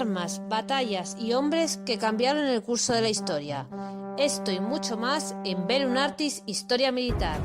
armas, batallas y hombres que cambiaron el curso de la historia. Esto y mucho más en Bellum Artis Historia Militar.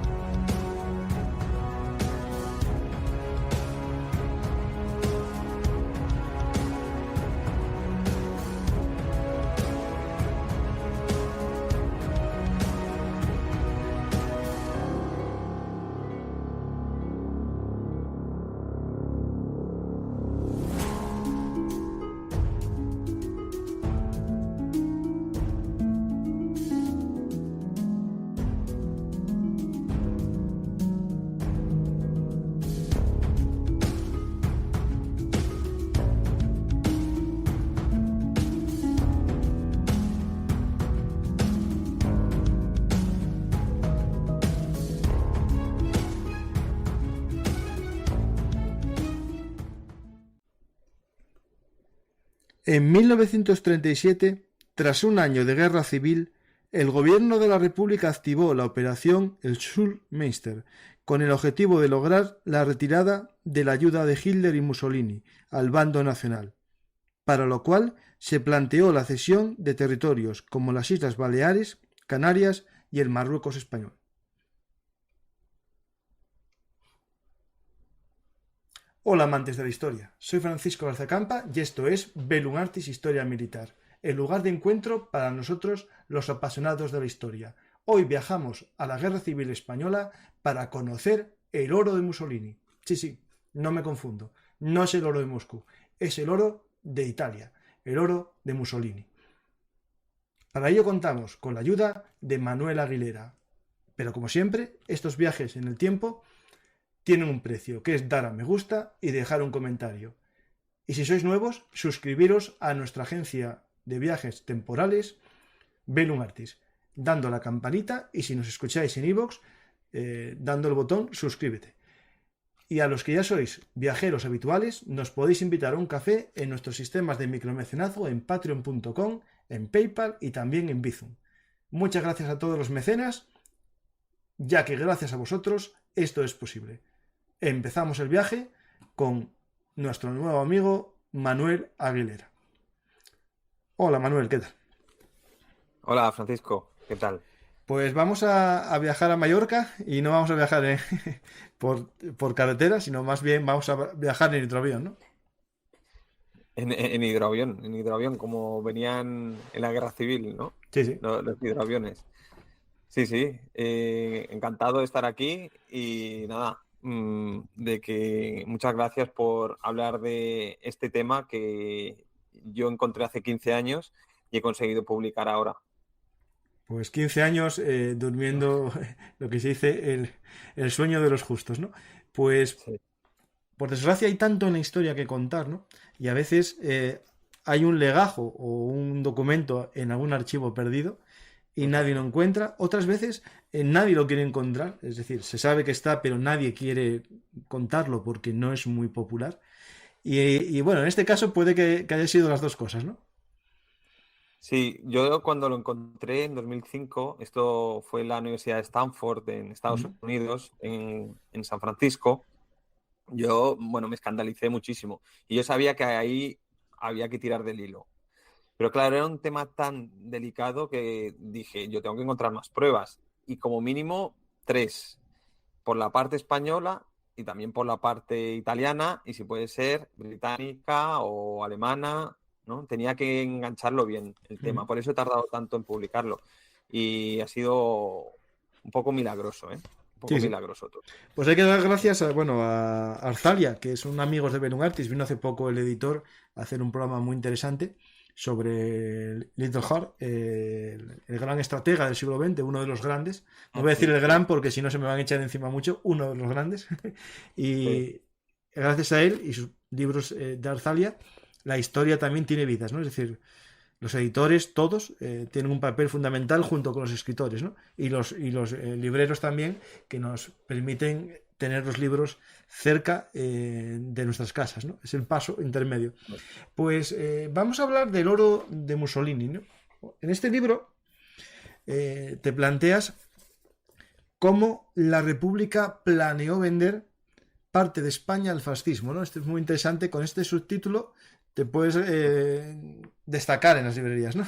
En 1937, tras un año de guerra civil, el gobierno de la República activó la operación El Schulmeister, con el objetivo de lograr la retirada de la ayuda de Hitler y Mussolini al bando nacional, para lo cual se planteó la cesión de territorios como las Islas Baleares, Canarias y el Marruecos español. Hola amantes de la historia, soy Francisco Garzacampa y esto es Bellum Artis Historia Militar, el lugar de encuentro para nosotros los apasionados de la historia. Hoy viajamos a la Guerra Civil Española para conocer el oro de Mussolini. Sí, no me confundo, no es el oro de Moscú, es el oro de Italia, el oro de Mussolini. Para ello contamos con la ayuda de Manuel Aguilera, pero como siempre, estos viajes en el tiempo tienen un precio, que es dar a me gusta y dejar un comentario. Y si sois nuevos, suscribiros a nuestra agencia de viajes temporales, Bellum Artis, dando a la campanita y si nos escucháis en iVoox, dando el botón suscríbete. Y a los que ya sois viajeros habituales, nos podéis invitar a un café en nuestros sistemas de micromecenazgo en patreon.com, en PayPal y también en Bizum. Muchas gracias a todos los mecenas, ya que gracias a vosotros esto es posible. Empezamos el viaje con nuestro nuevo amigo Manuel Aguilera. Hola Manuel, ¿qué tal? Hola Francisco, ¿qué tal? Pues vamos a viajar a Mallorca y no vamos a viajar por carretera, sino más bien vamos a viajar en hidroavión, ¿no? En hidroavión, como venían en la guerra civil, ¿no? Sí. Los hidroaviones. Sí, encantado de estar aquí y nada, de que muchas gracias por hablar de este tema que yo encontré hace 15 años y he conseguido publicar ahora. Pues 15 años durmiendo lo que se dice el sueño de los justos, ¿no? Pues Sí. por desgracia hay tanto en la historia que contar, ¿no? Y a veces hay un legajo o un documento en algún archivo perdido y nadie lo encuentra. Otras veces nadie lo quiere encontrar, es decir, se sabe que está, pero nadie quiere contarlo porque no es muy popular. Y bueno, en este caso puede que haya sido las dos cosas, ¿no? Sí, yo cuando lo encontré en 2005, esto fue en la Universidad de Stanford en Estados Unidos, en San Francisco, yo, me escandalicé muchísimo. Y yo sabía que ahí había que tirar del hilo. Pero claro, era un tema tan delicado que dije, yo tengo que encontrar más pruebas. Y como mínimo 3, por la parte española y también por la parte italiana, y si puede ser británica o alemana, ¿no? Tenía que engancharlo bien el tema. Por eso he tardado tanto en publicarlo. Y ha sido un poco milagroso, ¿eh? Un poco Sí. milagroso todo. Pues hay que dar gracias a Arzalia, que es un amigo de Bellum Artis. Vino hace poco el editor a hacer un programa muy interesante sobre Little Heart, el gran estratega del siglo XX, uno de los grandes. No voy a decir el gran porque si no se me van a echar encima mucho, uno de los grandes. Y gracias a él y sus libros de Arzalia, la historia también tiene vidas, ¿no? Es decir, los editores, todos, tienen un papel fundamental junto con los escritores, ¿no? Y los libreros también, que nos permiten tener los libros cerca de nuestras casas, ¿no? Es el paso intermedio. Pues vamos a hablar del oro de Mussolini, ¿no? En este libro te planteas cómo la República planeó vender parte de España al fascismo, ¿no? Esto es muy interesante con este subtítulo te puedes destacar en las librerías, ¿no?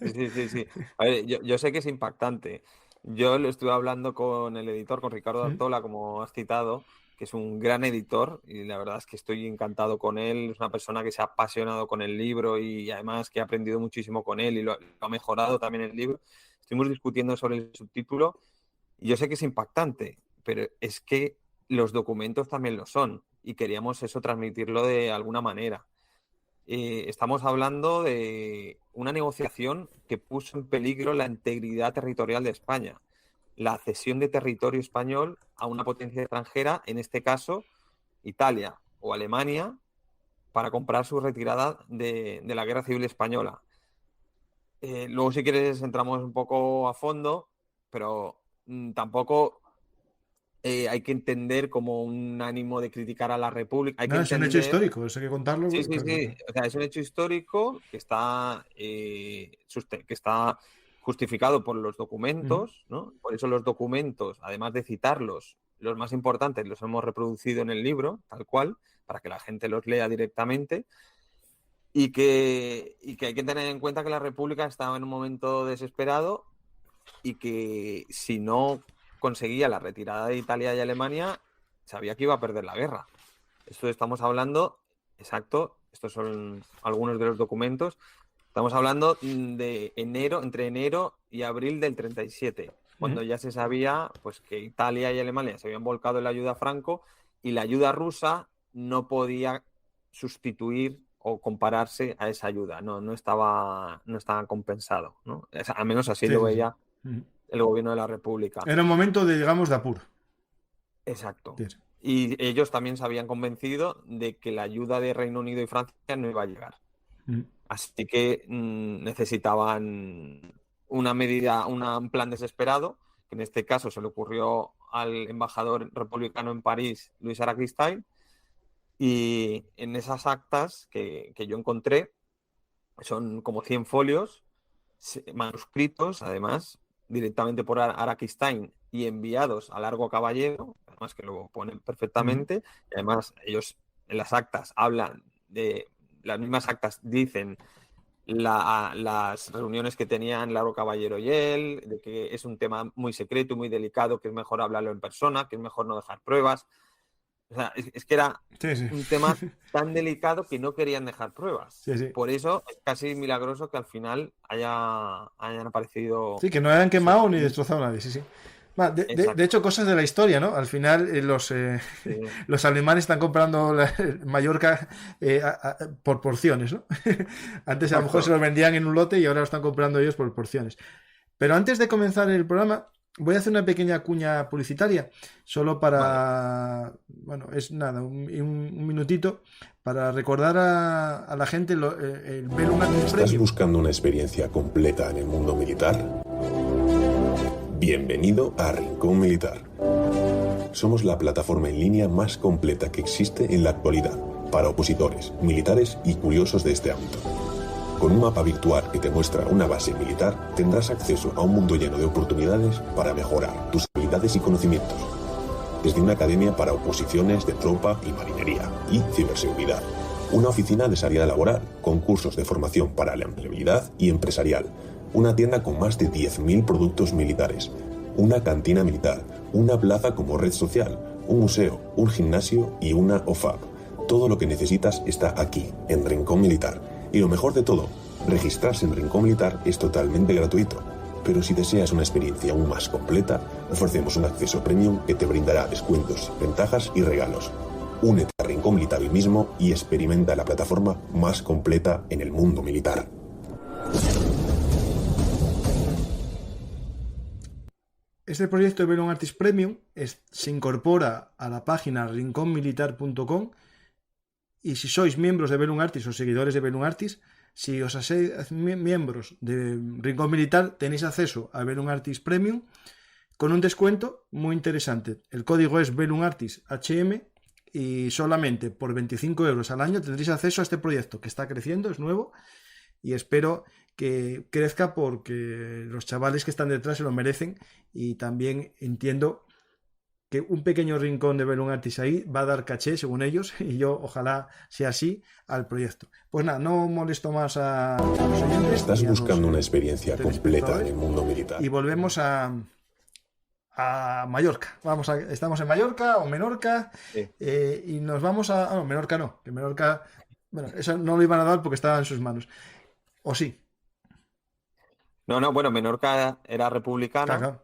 Sí. A ver, yo sé que es impactante. Yo lo estuve hablando con el editor, con Ricardo Artola, como has citado, que es un gran editor y la verdad es que estoy encantado con él. Es una persona que se ha apasionado con el libro y además que ha aprendido muchísimo con él y lo ha mejorado también el libro. Estuvimos discutiendo sobre el subtítulo y yo sé que es impactante, pero es que los documentos también lo son y queríamos eso transmitirlo de alguna manera. Estamos hablando de una negociación que puso en peligro la integridad territorial de España, la cesión de territorio español a una potencia extranjera, en este caso Italia o Alemania, para comprar su retirada de la Guerra Civil Española. Luego, si quieres, entramos un poco a fondo, pero tampoco hay que entender como un ánimo de criticar a la República. Hay que No, es un hecho entender. histórico, eso hay que contarlo. Sí. Claro. O sea, es un hecho histórico que está justificado por los documentos, ¿no? Por eso los documentos, además de citarlos, los más importantes los hemos reproducido en el libro, tal cual, para que la gente los lea directamente. Y que hay que tener en cuenta que la República estaba en un momento desesperado y que si no conseguía la retirada de Italia y Alemania, sabía que iba a perder la guerra. Esto estamos hablando, exacto, estos son algunos de los documentos, estamos hablando de entre enero y abril del 37, cuando ya se sabía pues, que Italia y Alemania se habían volcado en la ayuda a Franco y la ayuda rusa no podía sustituir o compararse a esa ayuda, no estaba compensado, ¿no? Al menos así lo veía el gobierno de la República. Era un momento de, digamos, de apuro. Exacto. Sí. Y ellos también se habían convencido de que la ayuda de Reino Unido y Francia no iba a llegar. Así que necesitaban una medida, un plan desesperado, que en este caso se le ocurrió al embajador republicano en París, Luis Araquistáin, y en esas actas que yo encontré, son como 100 folios, manuscritos, además, directamente por Araquistáin y enviados a Largo Caballero, además que lo ponen perfectamente, y además ellos en las actas hablan de, las mismas actas dicen las reuniones que tenían Largo Caballero y él, de que es un tema muy secreto, muy delicado, que es mejor hablarlo en persona, que es mejor no dejar pruebas. O sea, es que era un tema tan delicado que no querían dejar pruebas. Por eso es casi milagroso que al final hayan aparecido... Sí, que no hayan quemado ni destrozado a nadie, sí. De hecho, cosas de la historia, ¿no? Al final los alemanes están comprando Mallorca por porciones, ¿no? Antes a lo mejor se los vendían en un lote y ahora lo están comprando ellos por porciones. Pero antes de comenzar el programa, voy a hacer una pequeña cuña publicitaria, solo para, bueno, es nada, un minutito, para recordar a la gente el Bellum Artis Premium. ¿Estás buscando una experiencia completa en el mundo militar? Bienvenido a Rincón Militar. Somos la plataforma en línea más completa que existe en la actualidad para opositores, militares y curiosos de este ámbito. Con un mapa virtual que te muestra una base militar, tendrás acceso a un mundo lleno de oportunidades para mejorar tus habilidades y conocimientos. Desde una academia para oposiciones de tropa y marinería y ciberseguridad, una oficina de salida laboral con cursos de formación para la empleabilidad y empresarial, una tienda con más de 10.000 productos militares, una cantina militar, una plaza como red social, un museo, un gimnasio y una OFAP. Todo lo que necesitas está aquí, en Rincón Militar. Y lo mejor de todo, registrarse en Rincón Militar es totalmente gratuito. Pero si deseas una experiencia aún más completa, ofrecemos un acceso premium que te brindará descuentos, ventajas y regalos. Únete a Rincón Militar hoy mismo y experimenta la plataforma más completa en el mundo militar. Este proyecto de Bellum Artis Premium se incorpora a la página rinconmilitar.com y si sois miembros de Bellum Artis o seguidores de Bellum Artis, si os hacéis miembros de Rincón Militar, tenéis acceso a Bellum Artis Premium con un descuento muy interesante. El código es Bellum Artis HM y solamente por 25 euros al año tendréis acceso a este proyecto que está creciendo, es nuevo y espero que crezca porque los chavales que están detrás se lo merecen y también entiendo que un pequeño rincón de Bellum Artis ahí va a dar caché, según ellos, y yo ojalá sea así al proyecto. Pues nada, no molesto más a los oyentes. ¿Estás buscando una experiencia ustedes completa en espectadores. el mundo militar? Y volvemos a Mallorca. Estamos en Mallorca o Menorca, Sí. y nos vamos a... Ah, no, Menorca no, que Menorca... Bueno, eso no lo iban a dar porque estaba en sus manos. ¿O sí? No, bueno, Menorca era republicana. Claro.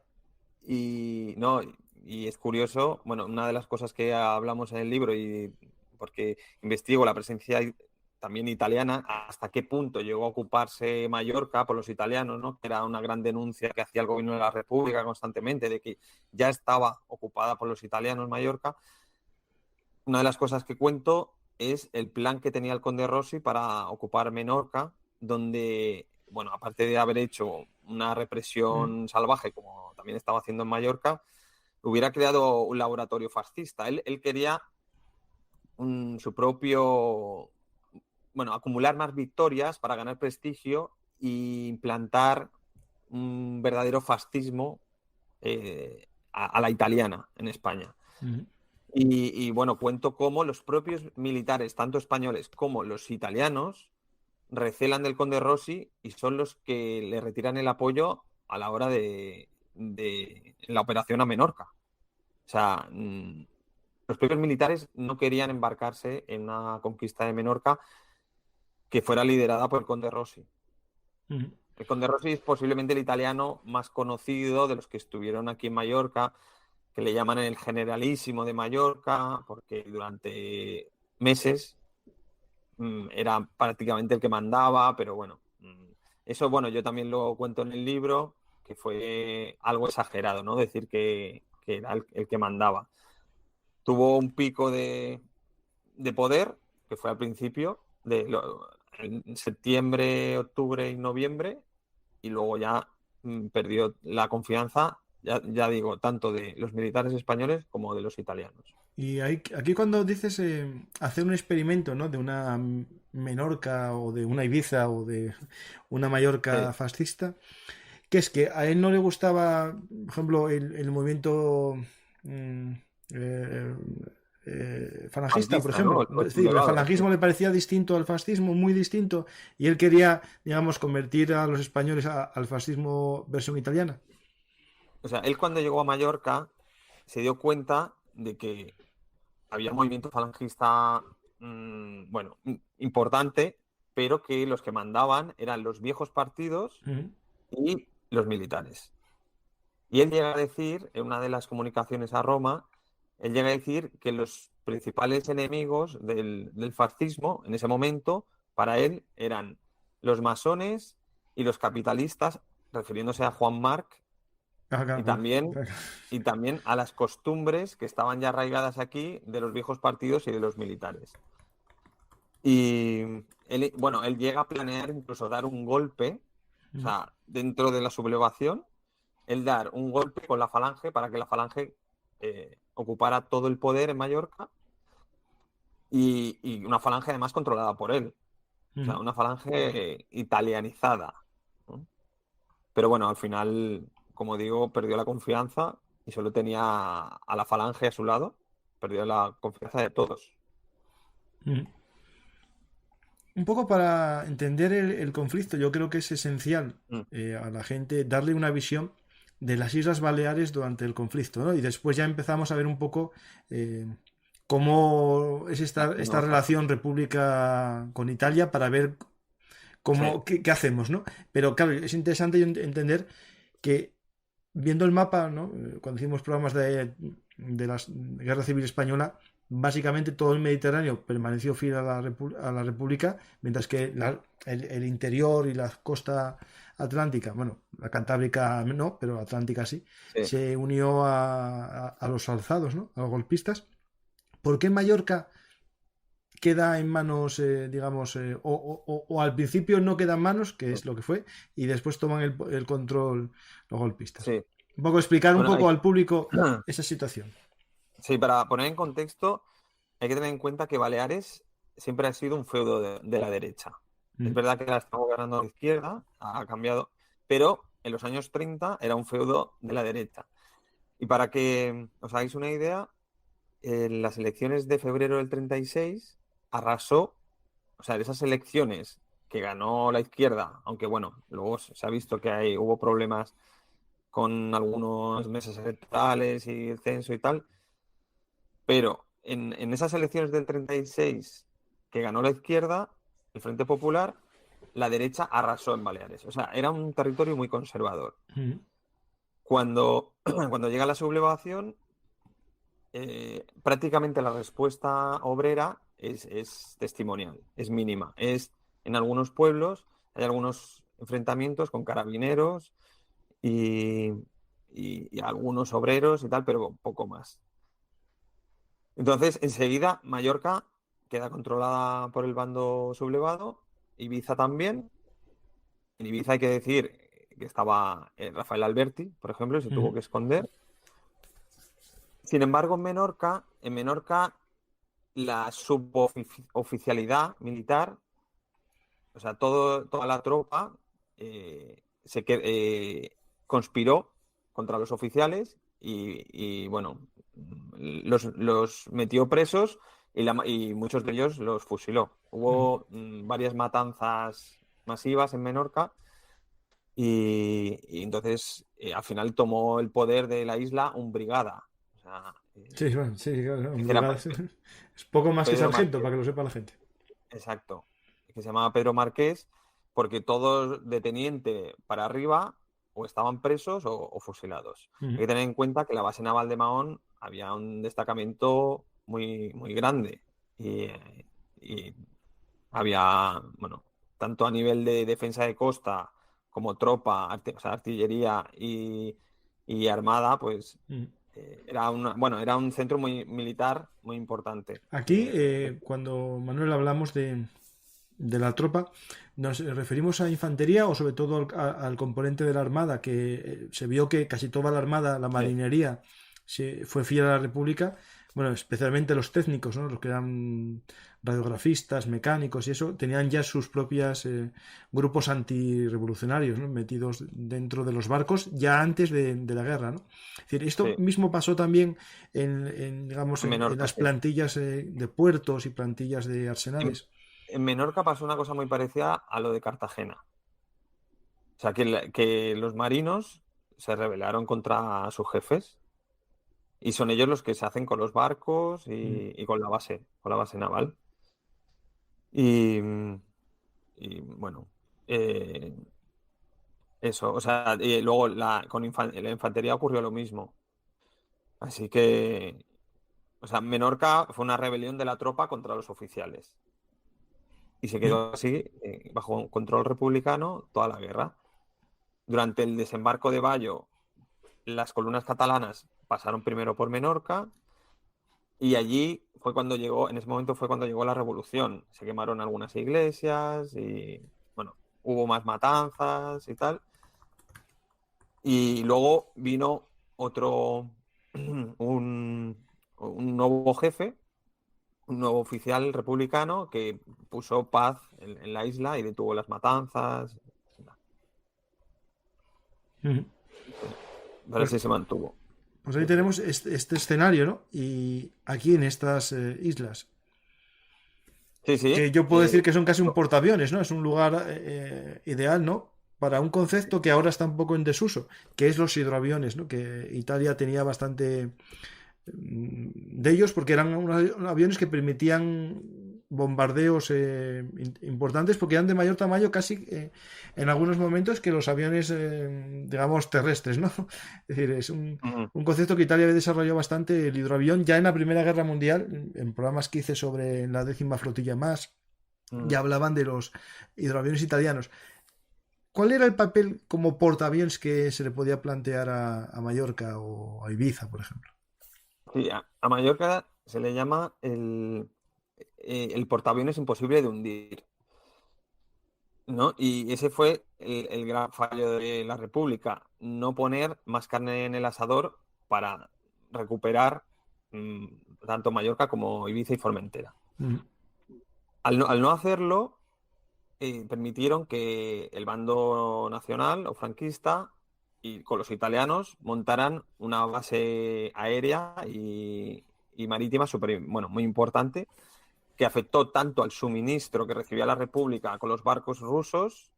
Y no, y es curioso, bueno, una de las cosas que hablamos en el libro, y porque investigo la presencia también italiana, hasta qué punto llegó a ocuparse Mallorca por los italianos, ¿no? Que era una gran denuncia que hacía el gobierno de la República constantemente, de que ya estaba ocupada por los italianos Mallorca. Una de las cosas que cuento es el plan que tenía el conde Rossi para ocupar Menorca, donde, bueno, aparte de haber hecho una represión salvaje, como también estaba haciendo en Mallorca, hubiera creado un laboratorio fascista. Él quería su propio, bueno, acumular más victorias para ganar prestigio e implantar un verdadero fascismo a la italiana en España. Uh-huh. Y bueno, cuento cómo los propios militares, tanto españoles como los italianos, recelan del conde Rossi y son los que le retiran el apoyo a la hora de la operación a Menorca. O sea, los propios militares no querían embarcarse en una conquista de Menorca que fuera liderada por el conde Rossi. Uh-huh. El conde Rossi es posiblemente el italiano más conocido de los que estuvieron aquí en Mallorca, que le llaman el generalísimo de Mallorca, porque durante meses era prácticamente el que mandaba, pero bueno, eso, bueno, yo también lo cuento en el libro, que fue algo exagerado, ¿no? Decir que era el que mandaba. Tuvo un pico de poder, que fue al principio, en septiembre, octubre y noviembre, y luego ya perdió la confianza, ya digo, tanto de los militares españoles como de los italianos. Y aquí cuando dices hacer un experimento, ¿no? De una Menorca o de una Ibiza o de una Mallorca fascista, que es que a él no le gustaba, por ejemplo, el movimiento falangista, por ejemplo. ¿No? Es decir, el falangismo le parecía distinto al fascismo, muy distinto, y él quería, digamos, convertir a los españoles al fascismo versión italiana. O sea, él cuando llegó a Mallorca se dio cuenta de que había un movimiento falangista, bueno, importante, pero que los que mandaban eran los viejos partidos y los militares. Y él llega a decir, en una de las comunicaciones a Roma, él llega a decir que los principales enemigos del fascismo en ese momento, para él, eran los masones y los capitalistas, refiriéndose a Juan Marc, y también a las costumbres que estaban ya arraigadas aquí de los viejos partidos y de los militares. Y él, bueno, él llega a planear incluso dar un golpe, o sea, dentro de la sublevación, él dar un golpe con la falange para que la falange ocupara todo el poder en Mallorca, y una falange además controlada por él. O sea, una falange italianizada, ¿no? Pero bueno, al final, como digo, perdió la confianza y solo tenía a la falange a su lado. Perdió la confianza de todos. Un poco para entender el conflicto, yo creo que es esencial a la gente darle una visión de las Islas Baleares durante el conflicto, ¿no? Y después ya empezamos a ver un poco cómo es esta relación República con Italia para ver cómo, qué hacemos, ¿no? Pero claro, es interesante entender que viendo el mapa, ¿no? Cuando hicimos programas de la Guerra Civil Española, básicamente todo el Mediterráneo permaneció fiel a la República, mientras que el interior y la costa atlántica, bueno, la Cantábrica no, pero la Atlántica sí, se unió a los alzados, ¿no? A los golpistas. ¿Por qué Mallorca queda en manos, digamos, o al principio no queda en manos, que es lo que fue, y después toman el control los golpistas? Sí. Un poco explicar un poco al público esa situación. Sí, para poner en contexto, hay que tener en cuenta que Baleares siempre ha sido un feudo de la derecha. Es verdad que la está gobernando a la izquierda, ha cambiado, pero en los años 30 era un feudo de la derecha. Y para que os hagáis una idea, en las elecciones de febrero del 36 arrasó, o sea, de esas elecciones que ganó la izquierda, aunque bueno, luego se ha visto que hubo problemas con algunos meses electorales y el censo y tal, pero en esas elecciones del 36 que ganó la izquierda, el Frente Popular, la derecha arrasó en Baleares. O sea, era un territorio muy conservador. Cuando llega la sublevación, prácticamente la respuesta obrera es testimonial, es mínima. En algunos pueblos hay algunos enfrentamientos con carabineros y algunos obreros y tal, pero poco más. Entonces, enseguida, Mallorca queda controlada por el bando sublevado, Ibiza también. En Ibiza hay que decir que estaba Rafael Alberti, por ejemplo, y se tuvo que esconder. Sin embargo, en Menorca la suboficialidad militar, o sea, toda la tropa conspiró contra los oficiales y, bueno, los metió presos y muchos de ellos los fusiló. Hubo varias matanzas masivas en Menorca y entonces al final tomó el poder de la isla un brigada. O sea, Sí, bueno, sí, claro. que era Es poco más que Pedro sargento, Marqués. para que lo sepa la gente. Exacto. Que se llamaba Pedro Marqués, porque todos de teniente para arriba o estaban presos o fusilados. Hay que tener en cuenta que la base naval de Mahón había un destacamento muy, muy grande y había, bueno, tanto a nivel de defensa de costa como tropa, o sea, artillería y armada, pues era un centro muy militar muy importante. Aquí, cuando Manuel hablamos de la tropa, ¿nos referimos a infantería o sobre todo al componente de la armada? Que se vio que casi toda la armada, la marinería, fue fiel a la República. Bueno, especialmente los técnicos, ¿no? Los que eran radiografistas, mecánicos y eso, tenían ya sus propios grupos antirrevolucionarios, ¿no? Metidos dentro de los barcos ya antes de la guerra, ¿no? Es decir, esto mismo pasó también digamos, en las plantillas de puertos y plantillas de arsenales. En Menorca pasó una cosa muy parecida a lo de Cartagena. O sea, que los marinos se rebelaron contra sus jefes y son ellos los que se hacen con los barcos y con la base naval. Y bueno, eso, o sea, y luego con la infantería ocurrió lo mismo. Así que, o sea, Menorca fue una rebelión de la tropa contra los oficiales. Y se quedó así, bajo control republicano, toda la guerra. Durante el desembarco de Bayo, las columnas catalanas pasaron primero por Menorca y allí en ese momento fue cuando llegó la revolución. Se quemaron algunas iglesias y, bueno, hubo más matanzas y tal. Y luego vino un nuevo jefe, un nuevo oficial republicano que puso paz en la isla y detuvo las matanzas. Pero sí se mantuvo. Pues ahí tenemos este escenario, ¿no? Y aquí en estas islas. Sí, sí. Que yo puedo decir que son casi un portaaviones, ¿no? Es un lugar ideal, ¿no? Para un concepto que ahora está un poco en desuso, que es los hidroaviones, ¿no? Que Italia tenía bastante de ellos porque eran unos aviones que permitían bombardeos importantes porque eran de mayor tamaño casi en algunos momentos que los aviones digamos terrestres, ¿no? Es decir, es un concepto que Italia había desarrollado bastante, el hidroavión, ya en la Primera Guerra Mundial, en programas que hice sobre la 10ª flotilla más, ya hablaban de los hidroaviones italianos. ¿Cuál era el papel como portaaviones que se le podía plantear a Mallorca o a Ibiza, por ejemplo? Sí, a Mallorca se le llama el portaaviones imposible de hundir, ¿no? Y ese fue el gran fallo de la República, no poner más carne en el asador para recuperar tanto Mallorca como Ibiza y Formentera. Al no hacerlo, permitieron que el bando nacional o franquista y con los italianos montaran una base aérea y marítima muy importante, que afectó tanto al suministro que recibía la República con los barcos rusos.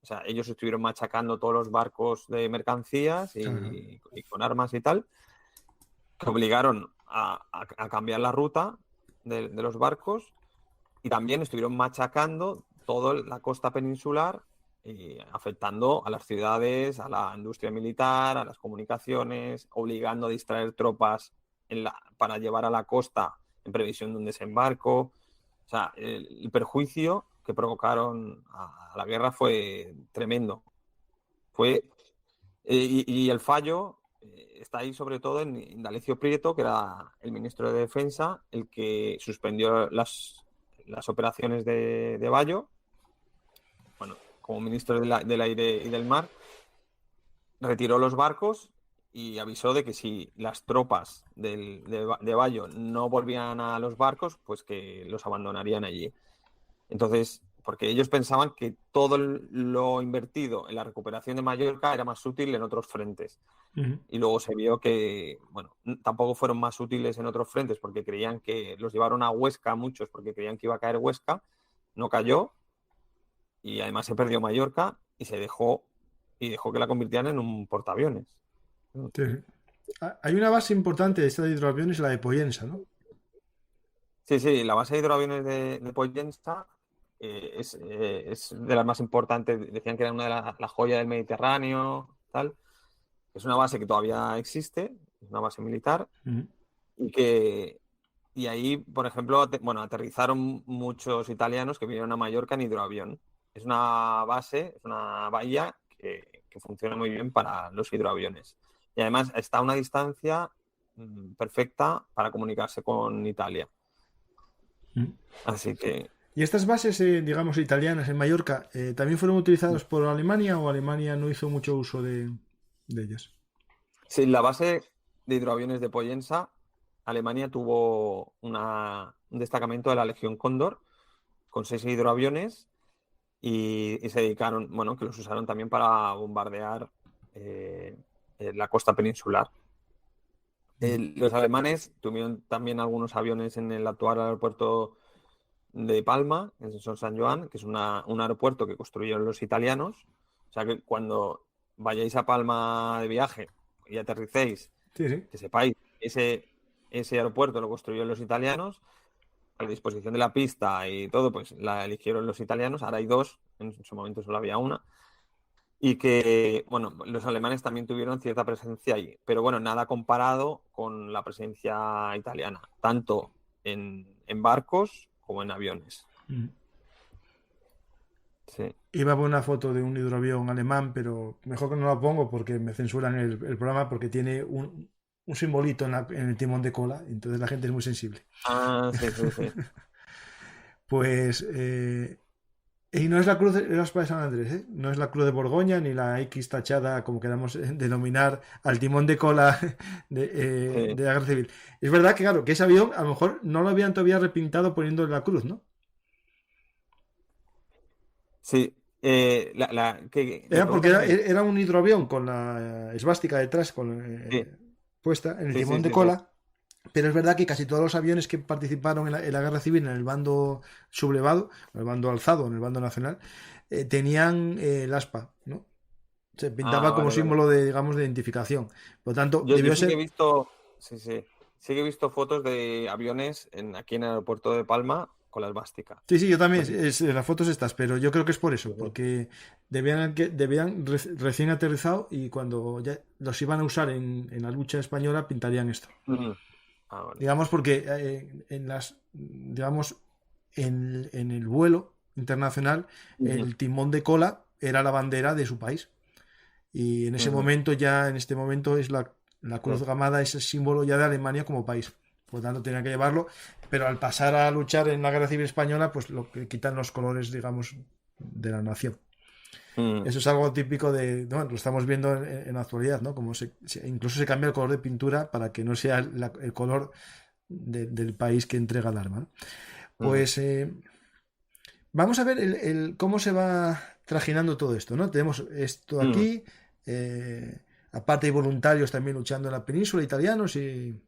O sea, ellos estuvieron machacando todos los barcos de mercancías y con armas y tal, que obligaron a cambiar la ruta de los barcos, y también estuvieron machacando toda la costa peninsular, afectando a las ciudades, a la industria militar, a las comunicaciones, obligando a distraer tropas para llevar a la costa en previsión de un desembarco. O sea, el perjuicio que provocaron a la guerra fue tremendo. Y el fallo está ahí sobre todo en Indalecio Prieto, que era el ministro de Defensa, el que suspendió las operaciones de Bayo, bueno, como ministro del aire y del mar, retiró los barcos y avisó de que si las tropas de Bayo no volvían a los barcos, pues que los abandonarían allí. Entonces, porque ellos pensaban que todo lo invertido en la recuperación de Mallorca era más útil en otros frentes. Y luego se vio que, bueno, tampoco fueron más útiles en otros frentes, porque creían que los llevaron a Huesca muchos, porque creían que iba a caer Huesca, no cayó, y además se perdió Mallorca y dejó que la convirtieran en un portaaviones. Sí. Hay una base importante de esta de hidroaviones, la de Pollensa, ¿no? Sí, la base de hidroaviones de Pollensa es de las más importantes. Decían que era una de las joyas del Mediterráneo, tal. Es una base que todavía existe, es una base militar, y ahí, por ejemplo, aterrizaron muchos italianos que vinieron a Mallorca en hidroavión. Es una base, es una bahía que funciona muy bien para los hidroaviones. Y además está a una distancia perfecta para comunicarse con Italia. Así que... ¿Y estas bases, digamos, italianas en Mallorca, también fueron utilizadas por Alemania o Alemania no hizo mucho uso de ellas? Sí, la base de hidroaviones de Pollensa, Alemania tuvo un destacamento de la Legión Cóndor con 6 hidroaviones y se dedicaron, bueno, que los usaron también para bombardear la costa peninsular. Los alemanes tuvieron también algunos aviones en el actual aeropuerto de Palma, en San Joan, que es un aeropuerto que construyeron los italianos. O sea que cuando vayáis a Palma de viaje y aterricéis, que sepáis, ese aeropuerto lo construyeron los italianos, a la disposición de la pista y todo, pues la eligieron los italianos. Ahora hay 2, en su momento solo había una. Y que, bueno, los alemanes también tuvieron cierta presencia ahí, pero bueno, nada comparado con la presencia italiana, tanto en barcos como en aviones. Sí. Iba a poner una foto de un hidroavión alemán, pero mejor que no la pongo porque me censuran el programa, porque tiene un simbolito en el timón de cola, entonces la gente es muy sensible. Sí. Pues... y no es la cruz de Aspa de San Andrés, ¿eh? No es la cruz de Borgoña ni la X tachada, como queramos denominar, al timón de cola de la Guerra Civil. Es verdad que, claro, que ese avión a lo mejor no lo habían todavía repintado poniéndole la cruz, ¿no? Sí. Era porque era un hidroavión con la esvástica detrás puesta en el timón de cola. Pero es verdad que casi todos los aviones que participaron en la guerra civil en el bando sublevado, en el bando alzado, en el bando nacional, tenían el aspa, ¿no? Se pintaba como símbolo de, digamos, de identificación. Por lo tanto, yo sí que he visto fotos de aviones aquí en el aeropuerto de Palma con la esvástica. Sí, yo también, las fotos estas, pero yo creo que es por eso, porque debían recién aterrizado y cuando ya los iban a usar en la lucha española pintarían esto. Vale. Digamos porque en el vuelo internacional el timón de cola era la bandera de su país y en ese momento en este momento es la cruz gamada, es el símbolo ya de Alemania como país, por lo tanto tenían que llevarlo, pero al pasar a luchar en la guerra civil española pues lo que quitan los colores, digamos, de la nación. Eso es algo típico lo estamos viendo en la actualidad, ¿no? Como incluso se cambia el color de pintura para que no sea el color del país que entrega el arma, ¿no? Pues vamos a ver cómo se va trajinando todo esto, ¿no? Tenemos esto aquí, Aparte hay voluntarios también luchando en la península, italianos y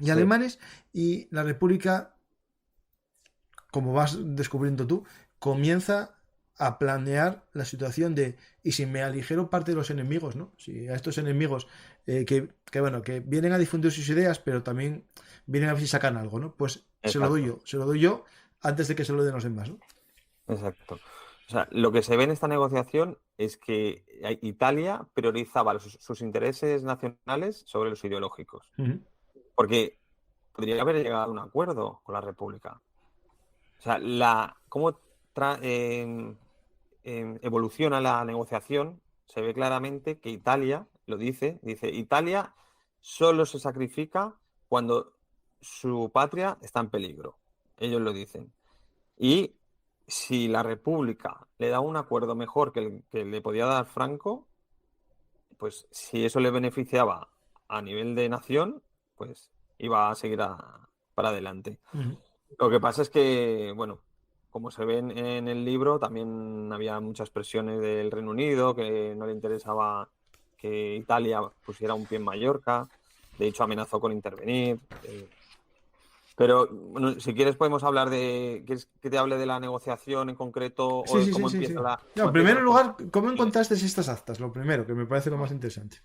alemanes, y la República, como vas descubriendo tú, comienza a planear la situación de, y si me aligero parte de los enemigos, ¿no? Si a estos enemigos que vienen a difundir sus ideas, pero también vienen a ver si sacan algo, ¿no? Pues se lo doy yo antes de que se lo den los demás, ¿no? Exacto. O sea, lo que se ve en esta negociación es que Italia priorizaba sus intereses nacionales sobre los ideológicos. Uh-huh. Porque podría haber llegado a un acuerdo con la República. O sea, cómo evoluciona la negociación, se ve claramente que Italia, dice, Italia solo se sacrifica cuando su patria está en peligro. Ellos lo dicen. Y si la República le da un acuerdo mejor que el que le podía dar Franco, pues si eso le beneficiaba a nivel de nación, pues iba a seguir para adelante. Uh-huh. Lo que pasa es que, bueno, como se ve en el libro, también había muchas presiones del Reino Unido, que no le interesaba que Italia pusiera un pie en Mallorca. De hecho, amenazó con intervenir. Pero, bueno, si quieres podemos hablar de... ¿Quieres que te hable de la negociación en concreto? O de cómo empieza la... No, en primer lugar, ¿cómo encontraste estas actas? Lo primero, que me parece lo más interesante.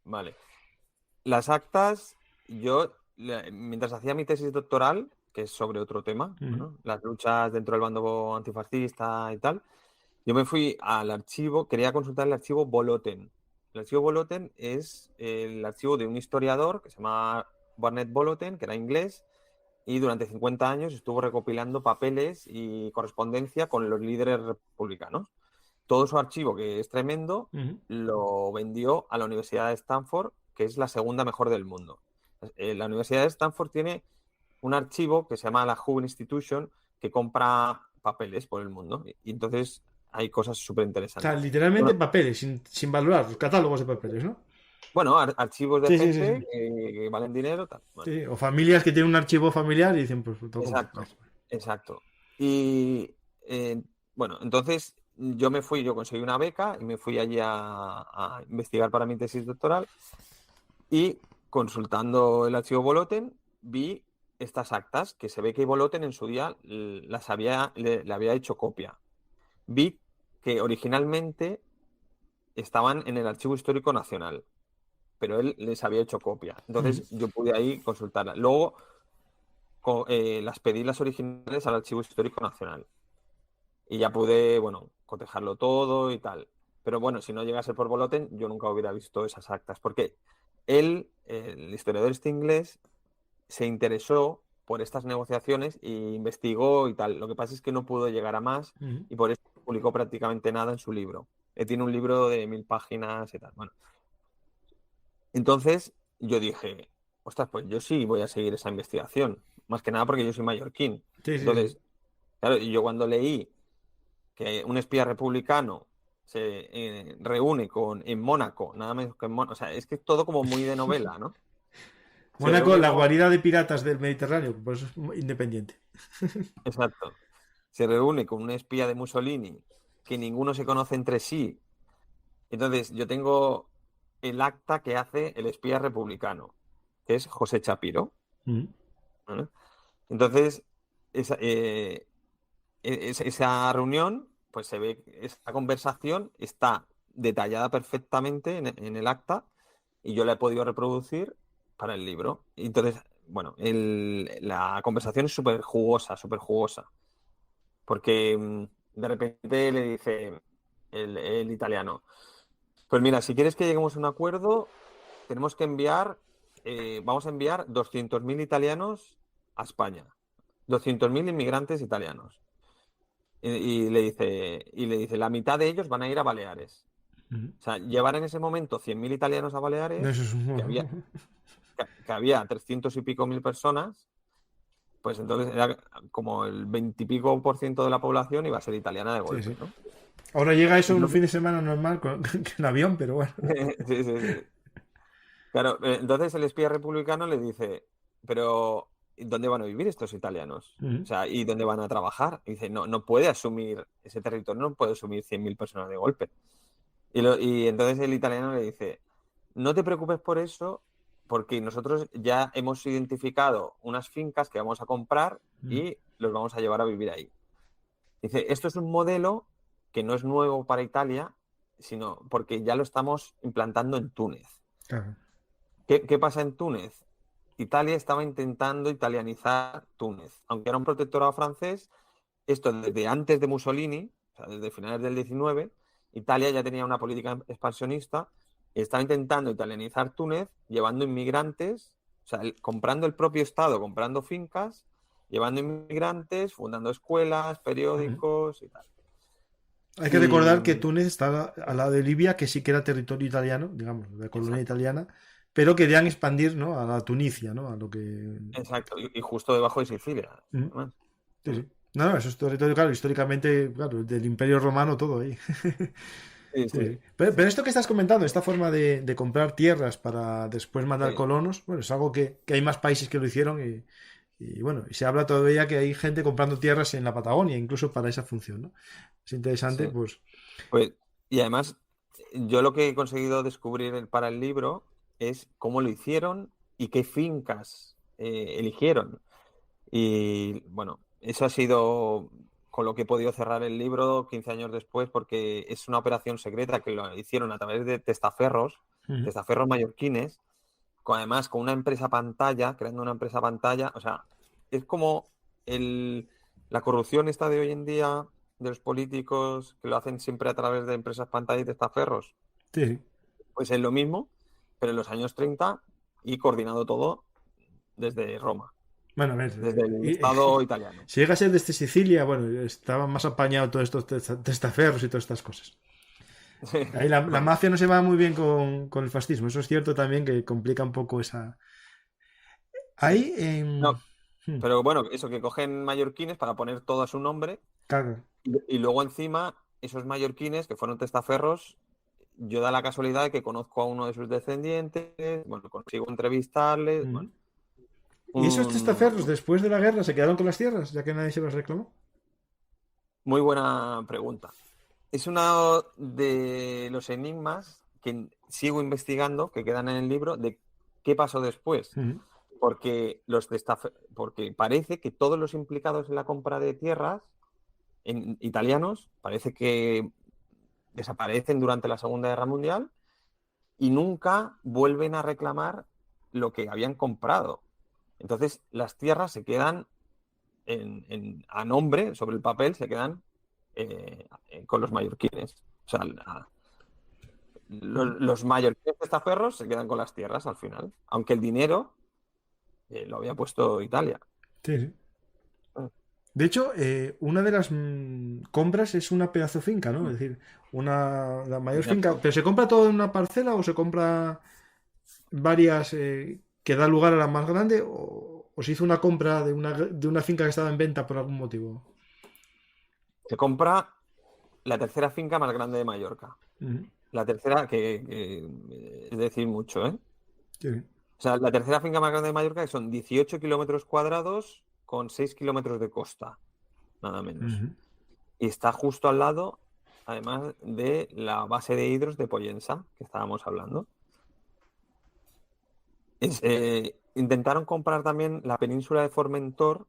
Vale. Las actas, yo, mientras hacía mi tesis doctoral, que es sobre otro tema, Uh-huh. ¿no? Las luchas dentro del bando antifascista y tal, yo me fui al archivo, quería consultar el archivo Voloten. El archivo Voloten es el archivo de un historiador que se llama Barnett Voloten, que era inglés, y durante 50 años estuvo recopilando papeles y correspondencia con los líderes republicanos. Todo su archivo, que es tremendo, Uh-huh. lo vendió a la Universidad de Stanford, que es la segunda mejor del mundo. La Universidad de Stanford tiene un archivo que se llama la Hoover Institution, que compra papeles por el mundo. Y entonces hay cosas súper O interesantes. sea, literalmente Bueno, papeles, sin valorar, los catálogos de papeles, ¿no? bueno, archivos de Sí. gente que valen dinero. Tal. Bueno. Sí, o familias que tienen un archivo familiar y dicen, pues toco. Exacto. Y bueno, entonces yo conseguí una beca y me fui allí a investigar para mi tesis doctoral, y consultando el archivo Voloten vi estas actas, que se ve que Voloten en su día le había hecho copia. Vi que originalmente estaban en el Archivo Histórico Nacional, pero él les había hecho copia. Entonces yo pude ahí consultarlas. Luego las pedí las originales al Archivo Histórico Nacional. Y ya pude, bueno, cotejarlo todo y tal. Pero bueno, si no llegase por Voloten, yo nunca hubiera visto esas actas. Porque él, el historiador este inglés, se interesó por estas negociaciones e investigó y tal. Lo que pasa es que no pudo llegar a más y por eso no publicó prácticamente nada en su libro. Tiene un libro de 1000 páginas y tal. Bueno. Entonces yo dije, ostras, pues yo sí voy a seguir esa investigación. Más que nada porque yo soy mallorquín. Entonces, claro, y yo cuando leí que un espía republicano se reúne en Mónaco, nada menos que en Mónaco, o sea, es que es todo como muy de novela, ¿no? Mónaco, la guarida de piratas del Mediterráneo, por eso es independiente. Exacto. Se reúne con un espía de Mussolini, que ninguno se conoce entre sí. Entonces, yo tengo el acta que hace el espía republicano, que es José Chapiro. ¿Vale? Entonces, esa reunión, pues se ve, esta conversación está detallada perfectamente en el acta y yo la he podido reproducir para el libro. Entonces, bueno, la conversación es súper jugosa, porque de repente le dice el italiano, pues mira, si quieres que lleguemos a un acuerdo, tenemos que vamos a enviar 200.000 italianos a España, 200.000 inmigrantes italianos. Y le dice, la mitad de ellos van a ir a Baleares. O sea, llevar en ese momento 100.000 italianos a Baleares, que había 300 y pico mil personas, pues entonces era como el 20 y pico % de la población iba a ser italiana de golpe, ¿no? Ahora llega eso un fin de semana normal con avión, pero bueno. Sí. Claro, entonces el espía republicano le dice, pero ¿dónde van a vivir estos italianos? O sea, ¿y dónde van a trabajar? Y dice, no puede asumir ese territorio, no puede asumir 100.000 personas de golpe. Y entonces el italiano le dice, no te preocupes por eso, porque nosotros ya hemos identificado unas fincas que vamos a comprar y los vamos a llevar a vivir ahí. Dice, esto es un modelo que no es nuevo para Italia, sino porque ya lo estamos implantando en Túnez. Claro. ¿Qué pasa en Túnez? Italia estaba intentando italianizar Túnez. Aunque era un protectorado francés, esto desde antes de Mussolini, o sea, desde finales del 19, Italia ya tenía una política expansionista y estaba intentando italianizar Túnez, llevando inmigrantes, o sea, comprando el propio Estado, comprando fincas, llevando inmigrantes, fundando escuelas, periódicos y tal. Hay que recordar que Túnez está al lado de Libia, que sí que era territorio italiano, digamos, de colonia italiana, pero querían expandir, ¿no?, a la Tunicia, ¿no?, a lo que... Exacto, y justo debajo de Sicilia. Sí, sí. No, eso es territorio, claro, históricamente, claro, del Imperio Romano todo ahí. Sí. Pero esto que estás comentando, esta forma de comprar tierras para después mandar colonos, bueno, es algo que hay más países que lo hicieron y bueno, y se habla todavía que hay gente comprando tierras en la Patagonia, incluso para esa función, ¿no? Es interesante, pues... Y además, yo lo que he conseguido descubrir para el libro es cómo lo hicieron y qué fincas eligieron. Y bueno, eso ha sido con lo que he podido cerrar el libro 15 años después, porque es una operación secreta que lo hicieron a través de testaferros mallorquines, además con una empresa pantalla, creando una empresa pantalla. O sea, es como la corrupción esta de hoy en día de los políticos, que lo hacen siempre a través de empresas pantalla y testaferros. Sí. Pues es lo mismo, pero en los años 30 y coordinado todo desde Roma. Bueno, a ver, desde el Estado italiano. Si llega a ser desde Sicilia, bueno, estaba más apañado todos estos testaferros y todas estas cosas. Sí. Ahí la mafia no se va muy bien con el fascismo, eso es cierto también, que complica un poco esa... Ahí... No, pero bueno, eso, que cogen mallorquines para poner todo a su nombre. Claro. Y luego encima, esos mallorquines que fueron testaferros, yo da la casualidad de que conozco a uno de sus descendientes, bueno, consigo entrevistarles, bueno. ¿Y esos testaferros después de la guerra se quedaron con las tierras, ya que nadie se las reclamó? Muy buena pregunta. Es uno de los enigmas que sigo investigando, que quedan en el libro, de qué pasó después. Porque porque parece que todos los implicados en la compra de tierras, italianos, parece que desaparecen durante la Segunda Guerra Mundial y nunca vuelven a reclamar lo que habían comprado. Entonces, las tierras se quedan a nombre, sobre el papel, se quedan con los mallorquines. O sea, los mallorquines testaferros se quedan con las tierras al final, aunque el dinero lo había puesto Italia. Sí. De hecho, una de las compras es una pedazo finca, ¿no? Es decir, la mayor finca. ¿Pero se compra todo en una parcela o se compra varias que da lugar a la más grande? ¿O se hizo una compra de una finca que estaba en venta por algún motivo? Se compra la tercera finca más grande de Mallorca. La tercera, que es decir mucho, ¿eh? Sí. O sea, la tercera finca más grande de Mallorca, que son 18 kilómetros cuadrados con 6 kilómetros de costa, nada menos. Y está justo al lado, además, de la base de hidros de Pollensa, que estábamos hablando. Intentaron comprar también la península de Formentor,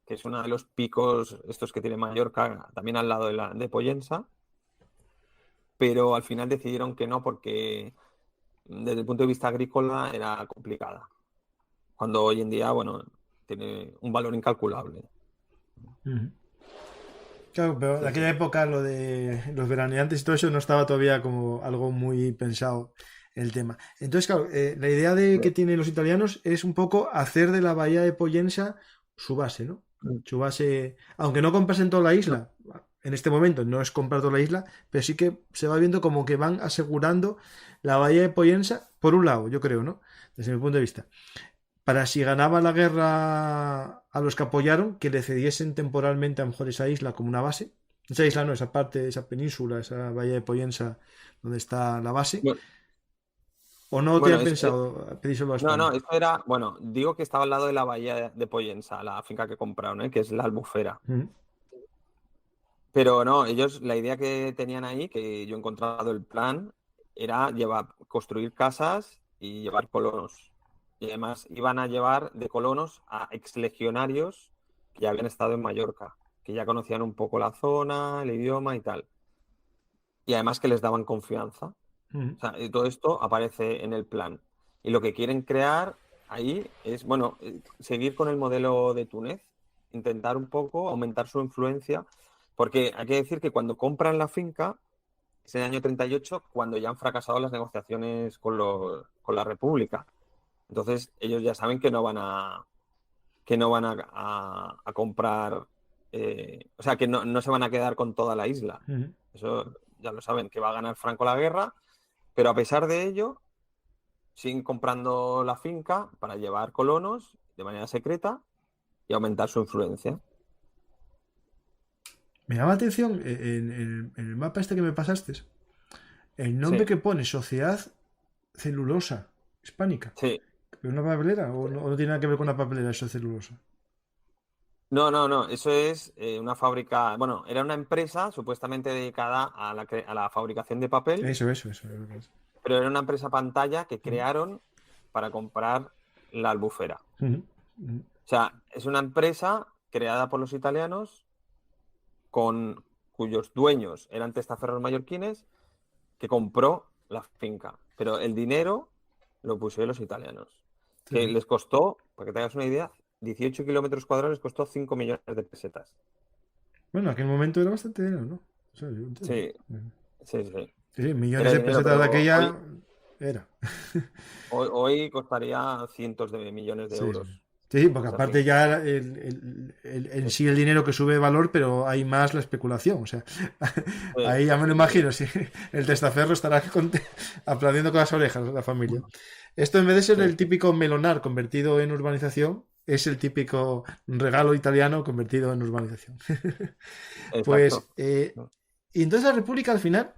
que es uno de los picos estos que tiene Mallorca, también al lado de Pollensa, pero al final decidieron que no, porque desde el punto de vista agrícola era complicada, cuando hoy en día, bueno, tiene un valor incalculable. Claro, pero en aquella época lo de los veraneantes y todo eso no estaba todavía como algo muy pensado el tema. Entonces, claro, la idea que tienen los italianos es un poco hacer de la bahía de Pollensa su base, ¿no? Su base, aunque no comprasen toda la isla, en este momento no es comprar toda la isla, pero sí que se va viendo como que van asegurando la bahía de Pollensa, por un lado, yo creo, ¿no? Desde mi punto de vista. Para si ganaba la guerra a los que apoyaron, que le cediesen temporalmente a lo mejor esa isla como una base. Esa isla no, esa parte, esa península, esa bahía de Pollensa donde está la base. Bueno, ¿o no te han pensado pedírselo a España? No, esto era, bueno, digo que estaba al lado de la bahía de Pollensa, la finca que compraron, que es la Albufera. Pero no, ellos, la idea que tenían ahí, que yo he encontrado el plan, era construir casas y llevar colonos. Y además iban a llevar de colonos a exlegionarios que ya habían estado en Mallorca, que ya conocían un poco la zona, el idioma y tal. Y además que les daban confianza. O sea, y todo esto aparece en el plan. Y lo que quieren crear ahí es, bueno, seguir con el modelo de Túnez, intentar un poco aumentar su influencia, porque hay que decir que cuando compran la finca, es en el año 38, cuando ya han fracasado las negociaciones con la República. Entonces, ellos ya saben que no van a comprar, o sea, que no se van a quedar con toda la isla. Eso ya lo saben, que va a ganar Franco la guerra, pero a pesar de ello, siguen comprando la finca para llevar colonos de manera secreta y aumentar su influencia. Me llama la atención en el mapa este que me pasaste, el nombre Sí, que pone Sociedad Celulosa Hispánica. sí. ¿Es una papelera o no tiene nada que ver con una papelera eso de celulosa? No, eso es una fábrica, bueno, era una empresa supuestamente dedicada a la fabricación de papel, Eso. pero era una empresa pantalla que crearon para comprar la Albufera. Ujú. O sea, es una empresa creada por los italianos cuyos dueños eran testaferros mallorquines que compró la finca, pero el dinero lo pusieron los italianos, Sí, que sí. les costó, para que te hagas una idea, 18 kilómetros cuadrados les costó 5 millones de pesetas. Bueno, en aquel momento era bastante dinero, ¿no? O sea, yo entiendo. Sí, sí. Sí, sí, millones Era de dinero, pesetas de pero aquella era. hoy costaría cientos de millones de Sí, sí. euros Sí, porque esa aparte finca. ya en sí el dinero que sube de valor, pero hay más la especulación. O sea, ahí ya me lo Sí. imagino. Sí, el testaferro estará aplaudiendo con las orejas la familia. Esto en vez de ser Sí, el típico melonar convertido en urbanización, es el típico regalo italiano convertido en urbanización. exacto. Pues, y entonces la República al final,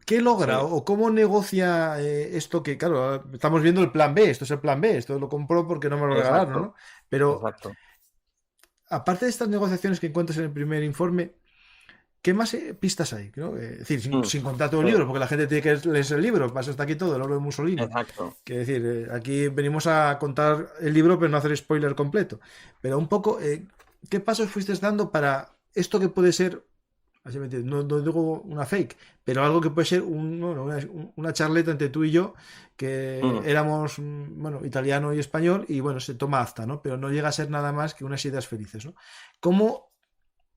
¿qué logra Sí, o cómo negocia esto que, claro, estamos viendo el plan B, esto es el plan B, esto lo compró porque no me lo regalaron, ¿no? exacto, Pero exacto. aparte de estas negociaciones que encuentras en el primer informe, ¿qué más pistas hay? ¿No? Es decir, Mm, sin contar todo el sí, libro, porque la gente tiene que leerse el libro, pasa hasta aquí todo, el oro de Mussolini. exacto. Quiero decir, aquí venimos a contar el libro, pero no hacer spoiler completo. Pero un poco, ¿qué pasos fuiste dando para esto que puede ser, así me entiendes, no digo una fake, pero algo que puede ser bueno, una charleta entre tú y yo, que Mm. éramos, bueno, italiano y español, y bueno, se toma acta, ¿no? Pero no llega a ser nada más que unas ideas felices, ¿no? ¿Cómo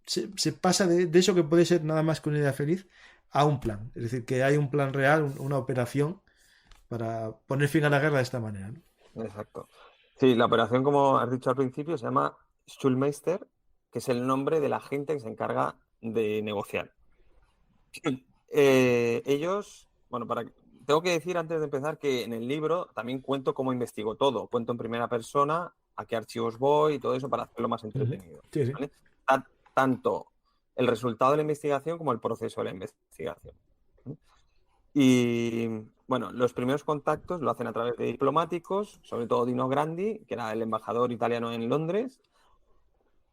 se pasa de eso que puede ser nada más que una idea feliz a un plan? Es decir, que hay un plan real, una operación para poner fin a la guerra de esta manera, ¿no? Exacto. Sí, la operación, como has dicho al principio, se llama Schulmeister, que es el nombre de la gente que se encarga de negociar. Ellos, bueno, tengo que decir antes de empezar que en el libro también cuento cómo investigo todo. Cuento en primera persona a qué archivos voy y todo eso para hacerlo más Uh -huh. entretenido. Sí, sí. ¿Vale? Tanto el resultado de la investigación como el proceso de la investigación. Y bueno, los primeros contactos lo hacen a través de diplomáticos, sobre todo Dino Grandi, que era el embajador italiano en Londres.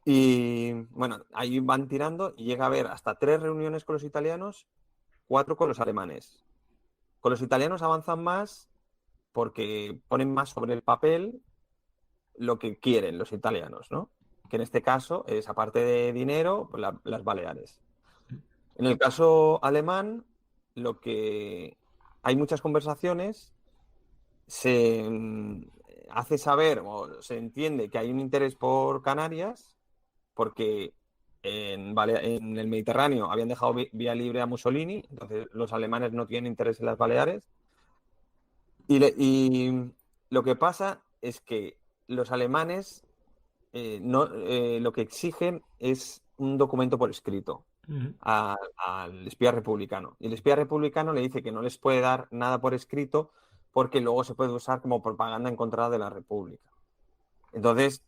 Y bueno, ahí van tirando y llega a haber hasta 3 reuniones con los italianos, 4 con los alemanes. Con los italianos avanzan más porque ponen más sobre el papel lo que quieren los italianos, ¿no? Que en este caso es, aparte de dinero, pues las Baleares. En el caso alemán, lo que hay muchas conversaciones, se hace saber o se entiende que hay un interés por Canarias, porque en el Mediterráneo habían dejado vía libre a Mussolini, entonces los alemanes no tienen interés en las Baleares. Y lo que pasa es que los alemanes lo que exigen es un documento por escrito Uh -huh. al espía republicano. Y el espía republicano le dice que no les puede dar nada por escrito porque luego se puede usar como propaganda en contra de la República. Entonces,